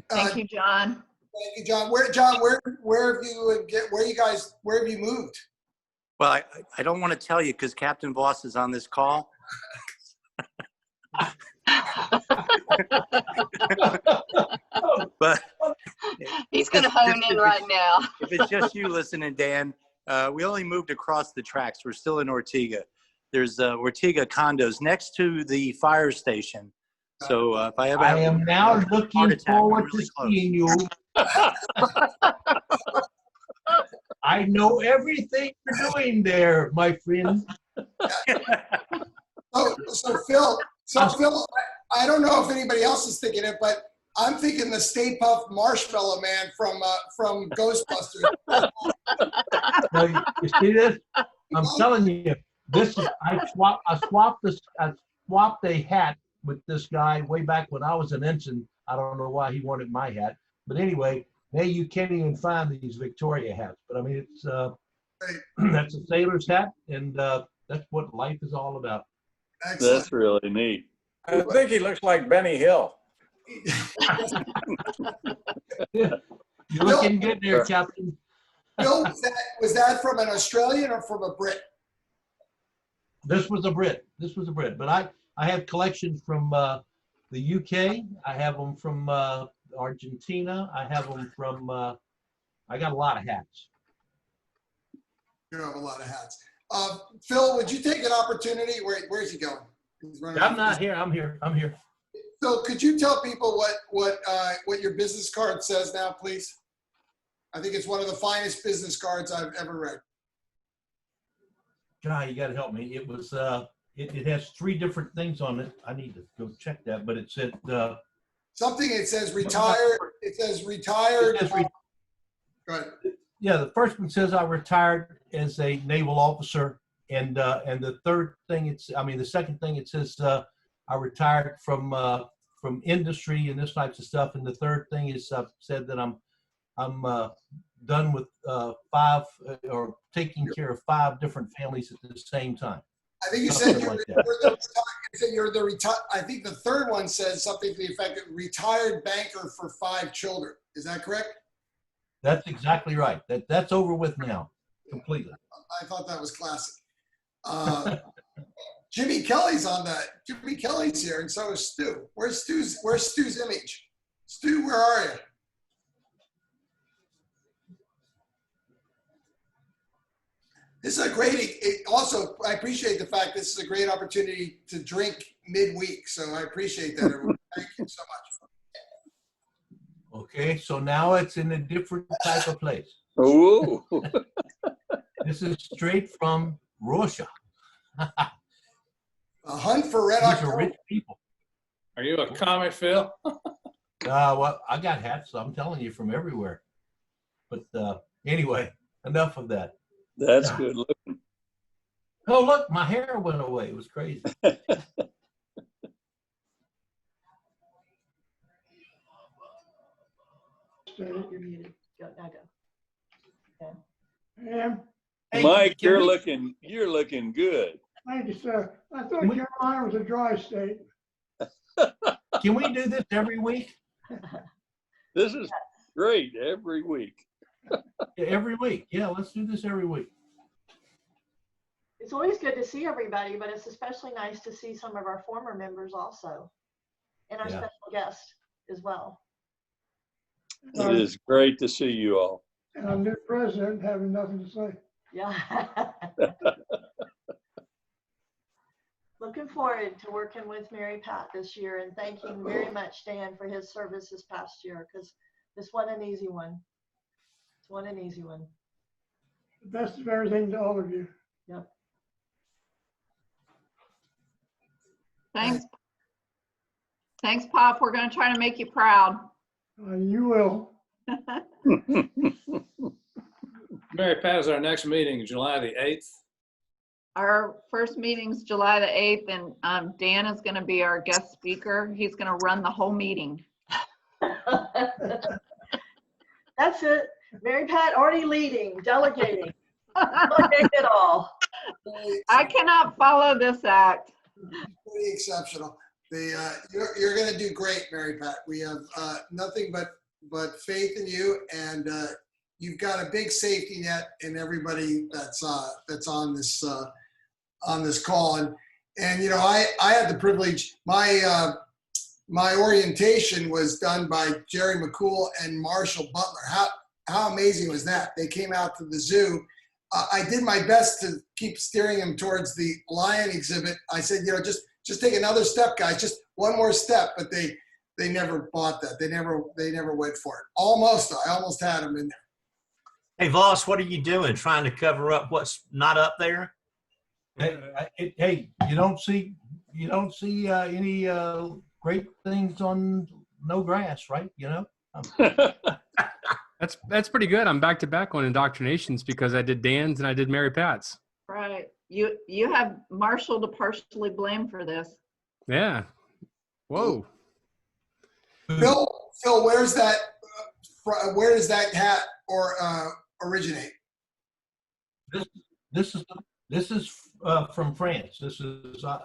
Thank you, John. Thank you, John. Where have you moved? Well, I don't want to tell you because Captain Voss is on this call. But he's going to hone in right now. If it's just you listening, Dan, we only moved across the tracks. We're still in Ortega. There's Ortega condos next to the fire station. So if I ever I am now looking forward to seeing you. I know everything you're doing there, my friend. So Phil, I don't know if anybody else is thinking it, but I'm thinking the Stay Puft Marshmallow Man from Ghostbusters. Now, you see this? I'm telling you, this is I swapped a hat with this guy way back when I was an ensign. I don't know why he wanted my hat, but anyway, now you can't even find these Victoria hats. But I mean, it's that's a sailor's hat, and that's what life is all about. Excellent. That's really neat. I think he looks like Benny Hill. You're looking good there, Captain. Bill, was that from an Australian or from a Brit? This was a Brit. But I have collections from the UK. I have them from Argentina. I have them from. I got a lot of hats. do have a lot of hats. Phil, would you take an opportunity? Where's he going? I'm not here. I'm here. I'm here. So could you tell people what your business card says now, please? I think it's one of the finest business cards I've ever read. Guy, you got to help me. It was it has 3 different things on it. I need to go check that, but it said something. It says retired. It says retired. Go ahead. Yeah, the first one says I retired as a naval officer, and the third thing the second thing it says I retired from industry and this types of stuff, and the third thing is I've said that I'm done with 5 or taking care of 5 different families at the same time. I think you said you're the retired. I think the third one says something to the effect of retired banker for 5 children. Is that correct? That's exactly right. That's over with now, completely. I thought that was classic. Jimmy Kelly's on that. Jimmy Kelly's here, and so is Stu. Where's Stu's image? Stu, where are you? This is a great, also, I appreciate the fact this is a great opportunity to drink midweek. So I appreciate that, everyone. Thank you so much. Okay, so now it's in a different type of place. Oh. This is straight from Russia. A hunt for red These October. are rich people. Are you a comic, Phil? Well, I got hats, I'm telling you, from everywhere. But anyway, enough of that. That's good looking. Oh, look, my hair went away. It was crazy. You're muted. Go, now go. Hey, Mike, you're looking good. Thank you, sir. I thought Carolina was a dry state. Can we do this every week? This is great every week. Every week. Yeah, let's do this every week. It's always good to see everybody, but it's especially nice to see some of our former members also, and our special guest as well. It is great to see you all. And our new president having nothing to say. Yeah. Looking forward to working with Mary Pat this year, and thanking very much Dan for his service this past year, because this wasn't an easy one. It's one an easy one. The best of everything to all of you. Yep. Thanks. Thanks, Pop. We're going to try to make you proud. You will. Mary Pat, is our next meeting July the 8th? Our first meeting's July the 8th, and Dan is going to be our guest speaker. He's going to run the whole meeting. That's it. Mary Pat already leading, delegating. Delegate it all. I cannot follow this act. Pretty exceptional. You're going to do great, Mary Pat. We have nothing but faith in you, and you've got a big safety net in everybody that's on this call. And you know, I had the privilege. My orientation was done by Jerry McCool and Marshall Butler. How amazing was that? They came out to the zoo. I did my best to keep steering them towards the lion exhibit. I said, you know, just take another step, guys, just one more step. But they never bought that. They never went for it. I almost had them in there. Hey, Voss, what are you doing? Trying to cover up what's not up there? Hey, you don't see any great things on no grass, right? You know. That's pretty good. I'm back to back on indoctrinations because I did Dan's and I did Mary Pat's. Right. You have Marshall to partially blame for this. Yeah. Whoa. Phil, where does that hat originate? This is from France.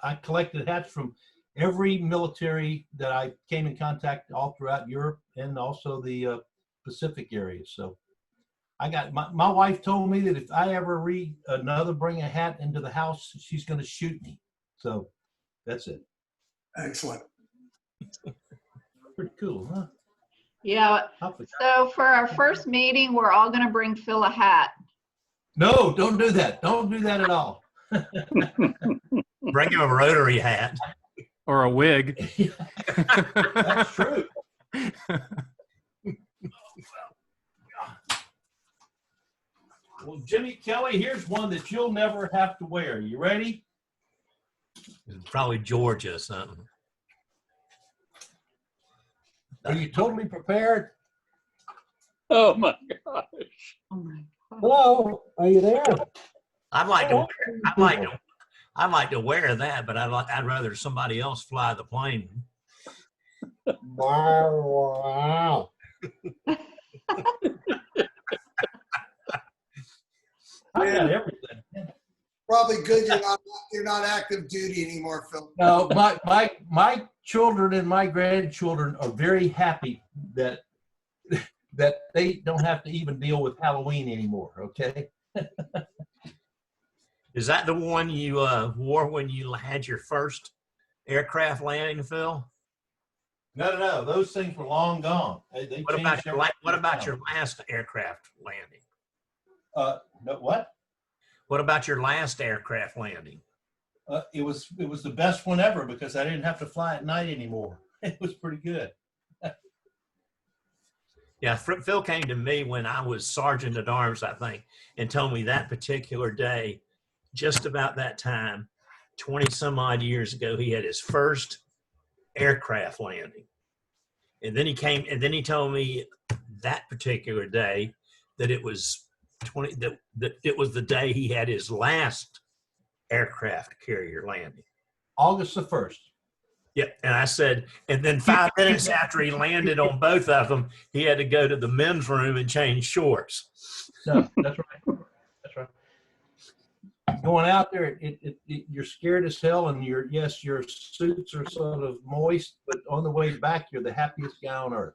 I collected hats from every military that I came in contact all throughout Europe and also the Pacific area. So I got my wife told me that if I ever bring a hat into the house, she's going to shoot me. So that's it. Excellent. Pretty cool, huh? Yeah. So for our first meeting, we're all going to bring Phil a hat. No, don't do that. Don't do that at all. Bring him a Rotary hat. Or a wig. That's true. Well, Jimmy Kelly, here's one that you'll never have to wear. You ready? Probably Georgia or something. Are you totally prepared? Oh my gosh. Oh my Hello, are you there? I'd like to wear that, but I'd rather somebody else fly the plane. Wow. I got everything. Probably good you're not active duty anymore, Phil. No, my children and my grandchildren are very happy that they don't have to even deal with Halloween anymore. Okay. Is that the one you wore when you had your first aircraft landing, Phil? No. Those things were long gone. What about your last aircraft landing? No, what? What about your last aircraft landing? It was the best one ever because I didn't have to fly at night anymore. It was pretty good. Yeah, Phil came to me when I was sergeant at arms, I think, and told me that particular day, just about that time, 20 some odd years ago, he had his first aircraft landing. And then he told me that particular day that it was that it was the day he had his last aircraft carrier landing. August the 1st. Yep. And I said, and then 5 minutes after he landed on both of them, he had to go to the men's room and change shorts. No, that's right. That's right. Going out there, you're scared as hell, and your suits are sort of moist, but on the way back, you're the happiest guy on earth.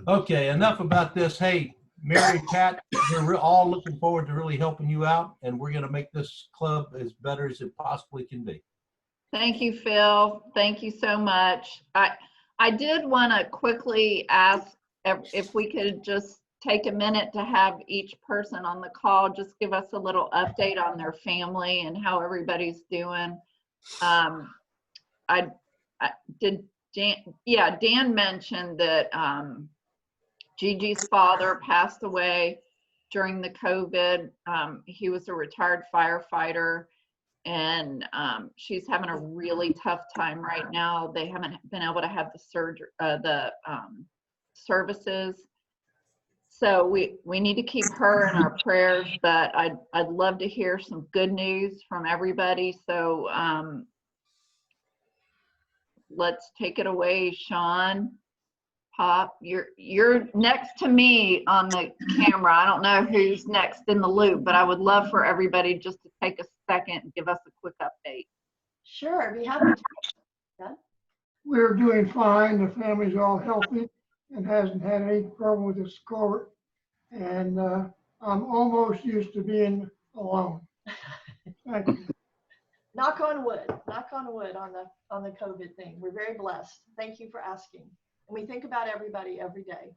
Okay, enough about this. Hey, Mary, Pat, we're all looking forward to really helping you out, and we're going to make this club as better as it possibly can be. Thank you, Phil. Thank you so much. I did want to quickly ask if we could just take a minute to have each person on the call just give us a little update on their family and how everybody's doing. Dan mentioned that Gigi's father passed away during the COVID. He was a retired firefighter, and she's having a really tough time right now. They haven't been able to have the services. So we need to keep her in our prayers, but I'd love to hear some good news from everybody. So let's take it away, Sean. Pop, you're next to me on the camera. I don't know who's next in the loop, but I would love for everybody just to take a second and give us a quick update. Sure, be happy to. Yeah. We're doing fine. The family's all healthy and hasn't had any problem with this COVID. And I'm almost used to being alone. Thank you. Knock on wood on the COVID thing. We're very blessed. Thank you for asking. And we think about everybody every day.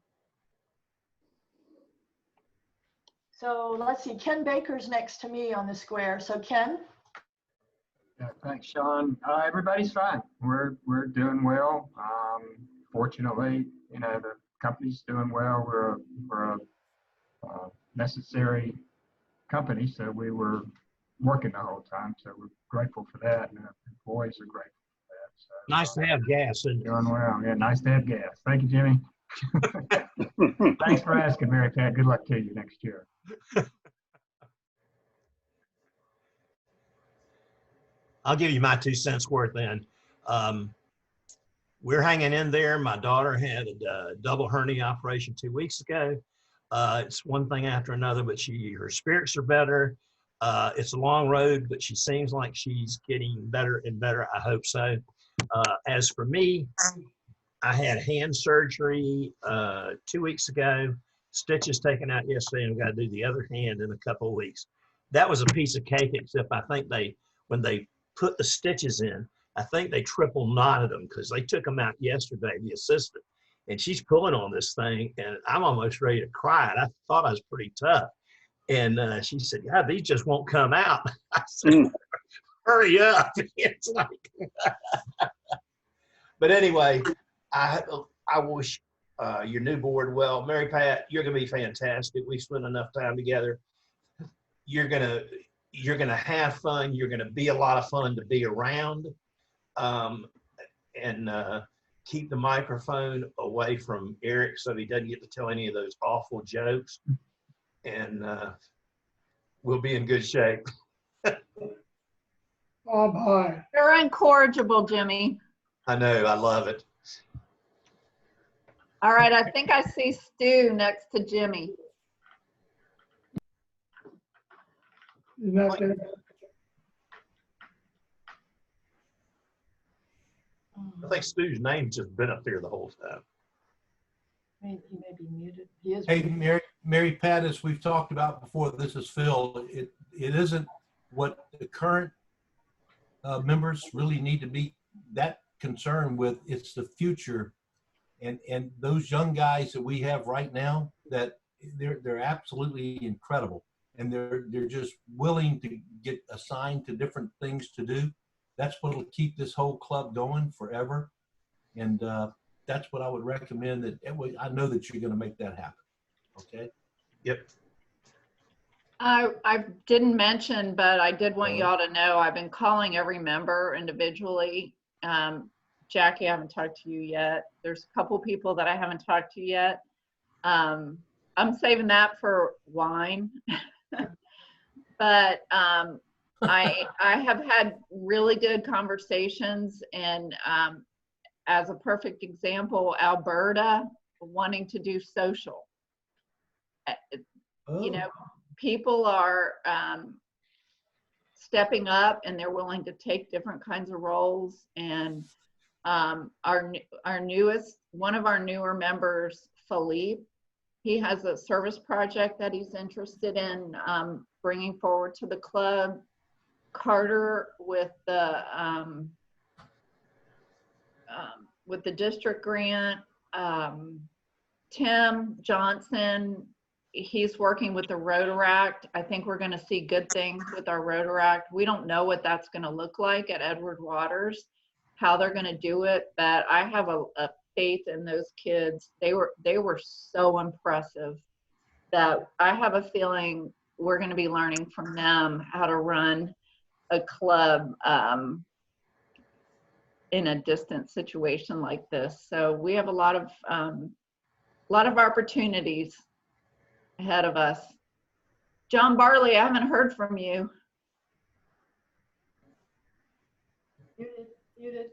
So let's see, Ken Baker's next to me on the square. So Ken? Yeah, thanks, Sean. Everybody's fine. We're doing well. Fortunately, the company's doing well. We're a necessary company, so we were working the whole time. So we're grateful for that, and the employees are grateful for that. So, nice to have gas. Doing well. Yeah, nice to have gas. Thank you, Jimmy. Thanks for asking, Mary Pat. Good luck to you next year. I'll give you my 2 cents worth then. We're hanging in there. My daughter had a double hernia operation 2 weeks ago. It's one thing after another, but her spirits are better. It's a long road, but she seems like she's getting better and better. I hope so. As for me, I had hand surgery 2 weeks ago, stitches taken out yesterday, and I've got to do the other hand in a couple of weeks. That was a piece of cake, except I think when they put the stitches in, I think they triple knotted them because they took them out yesterday, the assistant, and she's pulling on this thing, and I'm almost ready to cry. And I thought I was pretty tough. And she said, "Yeah, these just won't come out." I said, "Hurry up!" It's like, but anyway, I wish your new board well. Mary Pat, you're gonna be fantastic. We spent enough time together. You're gonna have fun. You're gonna be a lot of fun to be around, and keep the microphone away from Eric so he doesn't get to tell any of those awful jokes. And we'll be in good shape. Bob, hi. You're incorrigible, Jimmy. I know, I love it. All right, I think I see Stu next to Jimmy. He's not there. I think Stu's name's just been up there the whole time. He may be muted. He is. Hey, Mary Pat, as we've talked about before, this is Phil. It isn't what the current members really need to be that concerned with. It's the future, and those young guys that we have right now, that they're absolutely incredible, and they're just willing to get assigned to different things to do. That's what will keep this whole club going forever, and that's what I would recommend. That I know that you're going to make that happen. Okay. Yep. I didn't mention, but I did want y'all to know I've been calling every member individually. Jackie, I haven't talked to you yet. There's a couple people that I haven't talked to yet. I'm saving that for wine. But I have had really good conversations, and as a perfect example, Alberta wanting to do social. You know, people are stepping up, and they're willing to take different kinds of roles. And our newest, one of our newer members, Philippe, he has a service project that he's interested in bringing forward to the club. Carter with the district grant. Tim Johnson, he's working with the Rotaract. I think we're going to see good things with our Rotaract. We don't know what that's going to look like at Edward Waters, how they're going to do it, but I have a faith in those kids. They were so impressive that I have a feeling we're going to be learning from them how to run a club in a distant situation like this. So we have a lot of opportunities ahead of us. John Barley, I haven't heard from you. Muted.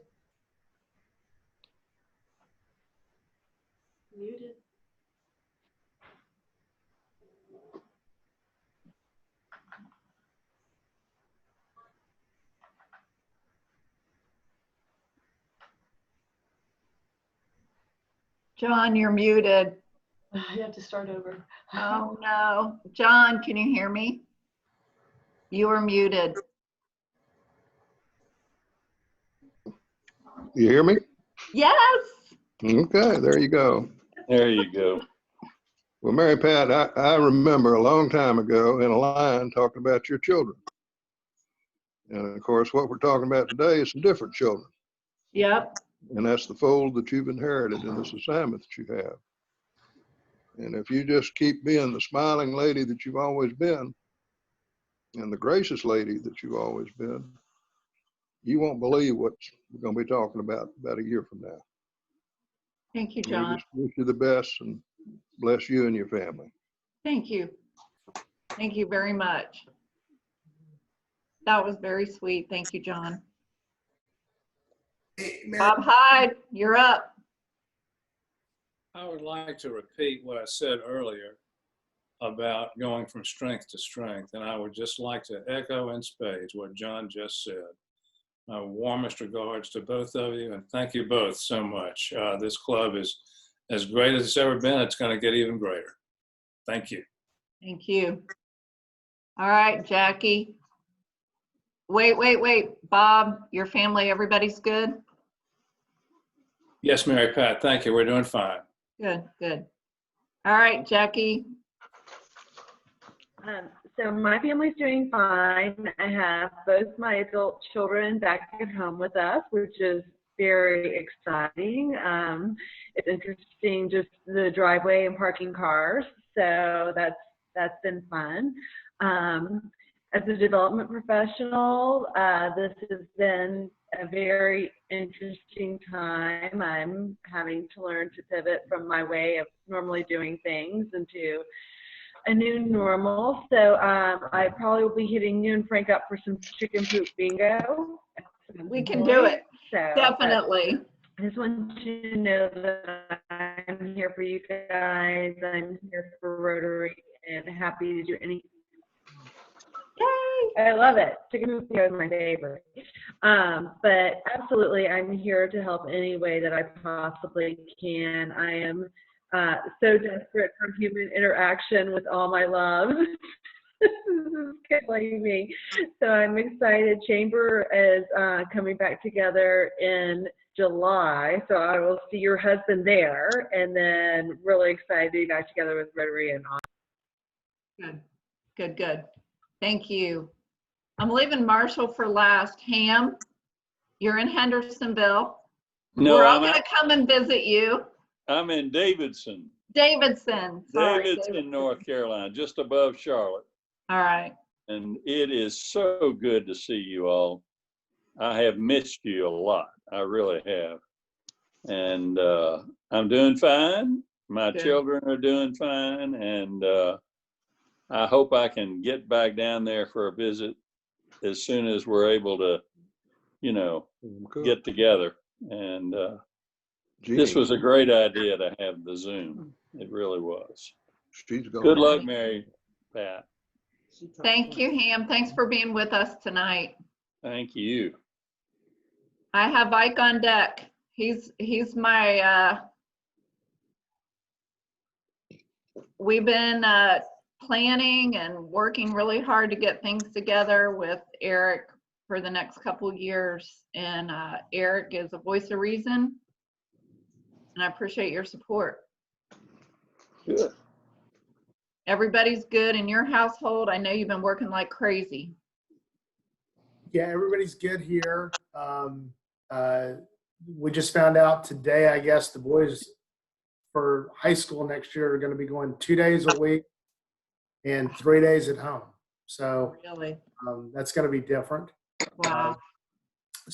John, you're muted. You have to start over. Oh no. John, can you hear me? You are muted. You hear me? Yes. Okay, there you go. There you go. Well, Mary Pat, I remember a long time ago in a line talking about your children. And of course, what we're talking about today is some different children. Yep. And that's the fold that you've inherited in this assignment that you have. And if you just keep being the smiling lady that you've always been, and the gracious lady that you've always been, you won't believe what we're going to be talking about a year from now. Thank you, John. We just wish you the best and bless you and your family. Thank you. Thank you very much. That was very sweet. Thank you, John. Hey, Mary, Bob Hyde, you're up. I would like to repeat what I said earlier about going from strength to strength, and I would just like to echo in spades what John just said. My warmest regards to both of you, and thank you both so much. This club is as great as it's ever been. It's going to get even greater. Thank you. Thank you. All right, Jackie. Wait. Bob, your family, everybody's good? Yes, Mary Pat, thank you. We're doing fine. Good, good. All right, Jackie. So my family's doing fine. I have both my adult children back at home with us, which is very exciting. It's interesting, just the driveway and parking cars. So that's been fun. As a development professional, this has been a very interesting time. I'm having to learn to pivot from my way of normally doing things into a new normal. So I probably will be hitting you and Frank up for some chicken poop bingo. We can do it. So, Definitely. I just want you to know that I'm here for you guys. I'm here for Rotary and happy to do anything. Yay! I love it. Chicken poop bingo is my favorite. But absolutely, I'm here to help any way that I possibly can. I am so desperate for human interaction with all my love. This is killing me. So I'm excited. Chamber is coming back together in July, so I will see your husband there, and then really excited to be back together with Rotary and on. Good, good, good. Thank you. I'm leaving Marshall for last. Ham, you're in Hendersonville. No, We're all going to come and visit you. I'm in Davidson. Davidson. Sorry, Davidson, North Carolina, just above Charlotte. All right. And it is so good to see you all. I have missed you a lot. I really have. And I'm doing fine. My Good. children are doing fine. And I hope I can get back down there for a visit as soon as we're able to, you know, get together. And this was a great idea to have the Zoom. It really was. She's going. Good luck, Mary Pat. Thank you, Ham. Thanks for being with us tonight. Thank you. I have Ike on deck. He's my, we've been planning and working really hard to get things together with Eric for the next couple of years. And Eric is a voice of reason. And I appreciate your support. Good. Everybody's good in your household. I know you've been working like crazy. Yeah, everybody's good here. We just found out today, I guess, the boys for high school next year are going to be going 2 days a week and 3 days at home. So really, that's going to be different. Wow.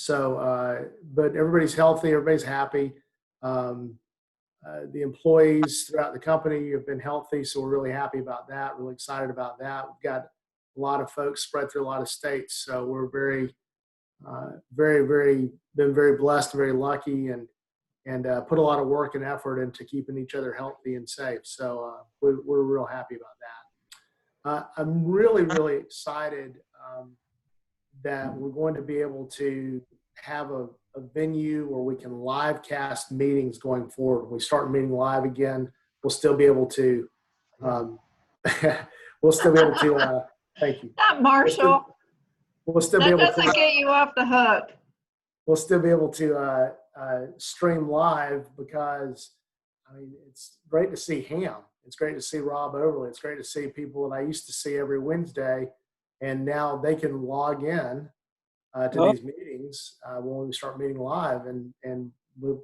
But everybody's healthy. Everybody's happy. The employees throughout the company have been healthy, so we're really happy about that. Really excited about that. We've got a lot of folks spread through a lot of states, so we're been very blessed, very lucky, and put a lot of work and effort into keeping each other healthy and safe. So we're real happy about that. I'm really excited that we're going to be able to have a venue where we can live cast meetings going forward. When we start meeting live again, we'll still be able to thank you. Not Marshall. We'll still be That able doesn't to get you off the hook. we'll still be able to stream live, because I mean, it's great to see Ham. It's great to see Rob Overley. It's great to see people that I used to see every Wednesday, and now they can log in to these meetings when we start meeting live, and we'll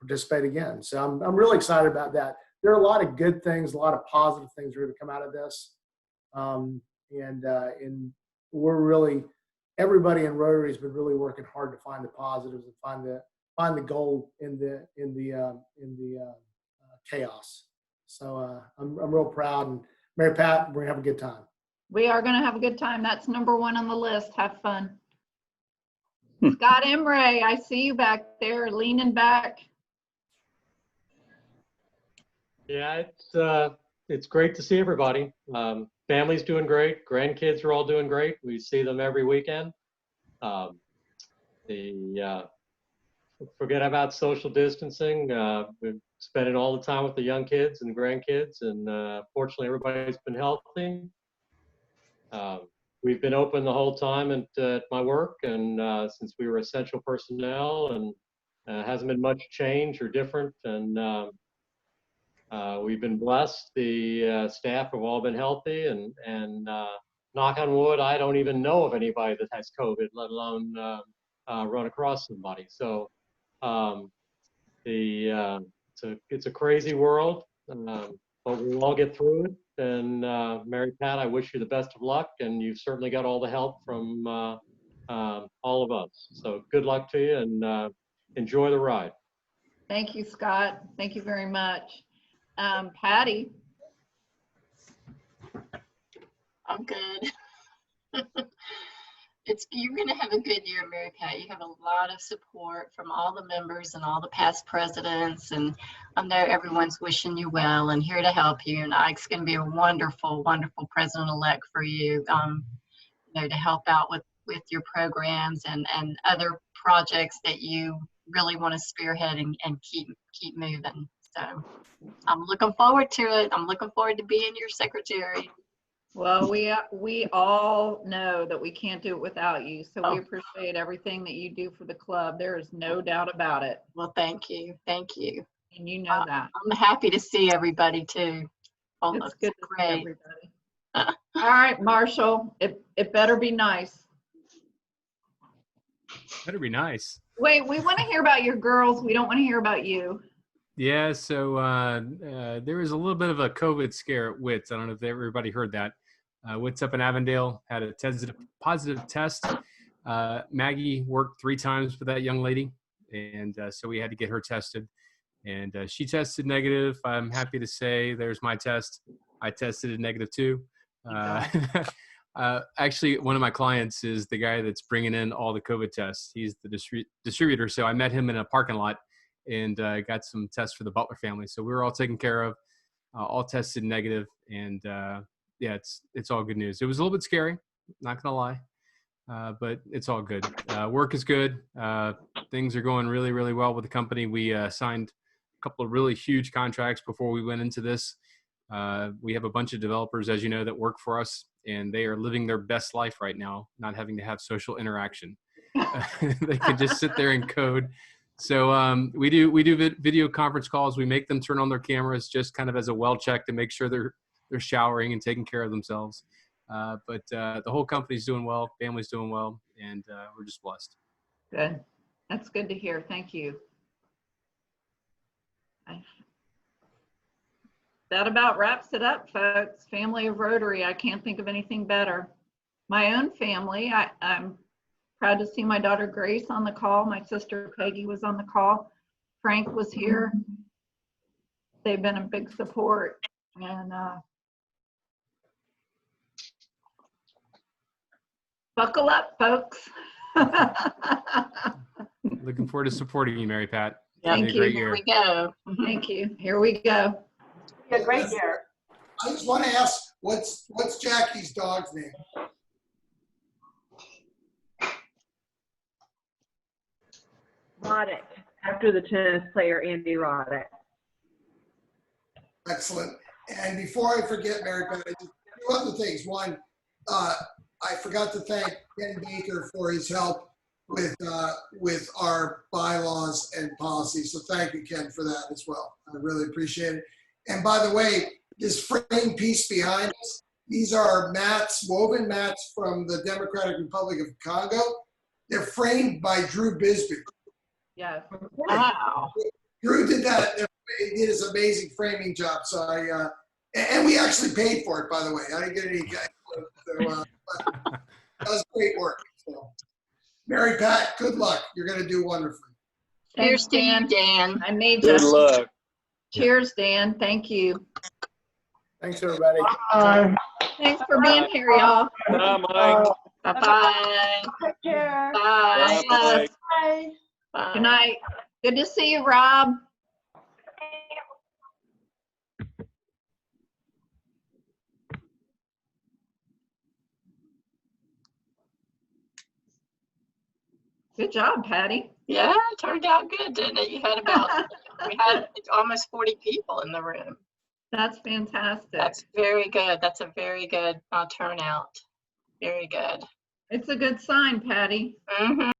participate again. So I'm really excited about that. There are a lot of good things, a lot of positive things that are going to come out of this, and we're really, everybody in Rotary has been really working hard to find the positives and find the gold in the chaos. So I'm real proud, and Mary Pat, we're gonna have a good time. We are going to have a good time. That's number one on the list. Have fun. Scott Emray, I see you back there leaning back. Yeah, it's great to see everybody. Family's doing great. Grandkids are all doing great. We see them every weekend. Forget about social distancing. We're spending all the time with the young kids and grandkids, and fortunately everybody's been healthy. We've been open the whole time at my work, and since we were essential personnel, and Hasn't been much change or different, and we've been blessed. The staff have all been healthy, and knock on wood, I don't even know of anybody that has COVID, let alone run across somebody. So it's a crazy world, but we'll all get through it. And Mary Pat, I wish you the best of luck, and you've certainly got all the help from all of us. So good luck to you, and enjoy the ride. Thank you, Scott. Thank you very much. Patty. I'm good. You're going to have a good year, Mary Pat. You have a lot of support from all the members and all the past presidents, and I know everyone's wishing you well and here to help you. And Ike's going to be a wonderful, wonderful president-elect for you, to help out with your programs and other projects that you really want to spearhead and keep moving. So I'm looking forward to it. I'm looking forward to being your secretary. Well, we all know that we can't do it without you, so we appreciate everything that you do for the club. There is no doubt about it. Well, thank you. Thank you. And you know that. I'm happy to see everybody too. It's good to see everybody. All right, Marshall, it better be nice. Better be nice. Wait, we want to hear about your girls. We don't want to hear about you. Yeah, so there was a little bit of a COVID scare at WITS. I don't know if everybody heard that. WITS up in Avondale had a positive test. Maggie worked 3 times with that young lady, and so we had to get her tested. And she tested negative. I'm happy to say there's my test. I tested negative too. Actually, one of my clients is the guy that's bringing in all the COVID tests. He's the distributor. So I met him in a parking lot and got some tests for the Butler family. So we were all taken care of, all tested negative, and yeah, it's all good news. It was a little bit scary, not gonna lie, but it's all good. Work is good. Things are going really, really well with the company. We signed a couple of really huge contracts before we went into this. We have a bunch of developers, as you know, that work for us, and they are living their best life right now, not having to have social interaction. They can just sit there and code. So we do video conference calls. We make them turn on their cameras just kind of as a well check to make sure they're showering and taking care of themselves. But the whole company's doing well, family's doing well, and we're just blessed. Good. That's good to hear. Thank you. That about wraps it up, folks. Family of Rotary. I can't think of anything better. My own family, I'm proud to see my daughter Grace on the call. My sister Peggy was on the call. Frank was here. They've been a big support. And buckle up, folks. Looking forward to supporting you, Mary Pat. Thank you. Here we go. Thank you. Here we go. A great year. I just want to ask, what's Jackie's dog's name? Roddick, after the tennis player Andy Roddick. Excellent. And before I forget, Mary Pat, 2 other things. One, I forgot to thank Ken Baker for his help with our bylaws and policies. So thank you, Ken, for that as well. I really appreciate it. And by the way, this frame piece behind us, these are mats, woven mats from the Democratic Republic of Congo. They're framed by Drew Bisbee. Yes. Wow. Drew did that. He did his amazing framing job. So and we actually paid for it, by the way. I didn't get any guys. So, that was great work. So, Mary Pat, good luck. You're going to do wonderfully. Cheers to you, Dan. I made Good luck. Cheers, Dan. Thank you. Thanks, everybody. Thanks for being here, y'all. Bye, Mike. Bye-bye. Take care. Bye. Bye, Mike. Bye. Bye. Good night. Good to see you, Rob. Good job, Patty. Yeah, it turned out good, didn't it? We had almost 40 people in the room. That's fantastic. That's very good. That's a very good turnout. Very good. It's a good sign, Patty. Mm-hmm.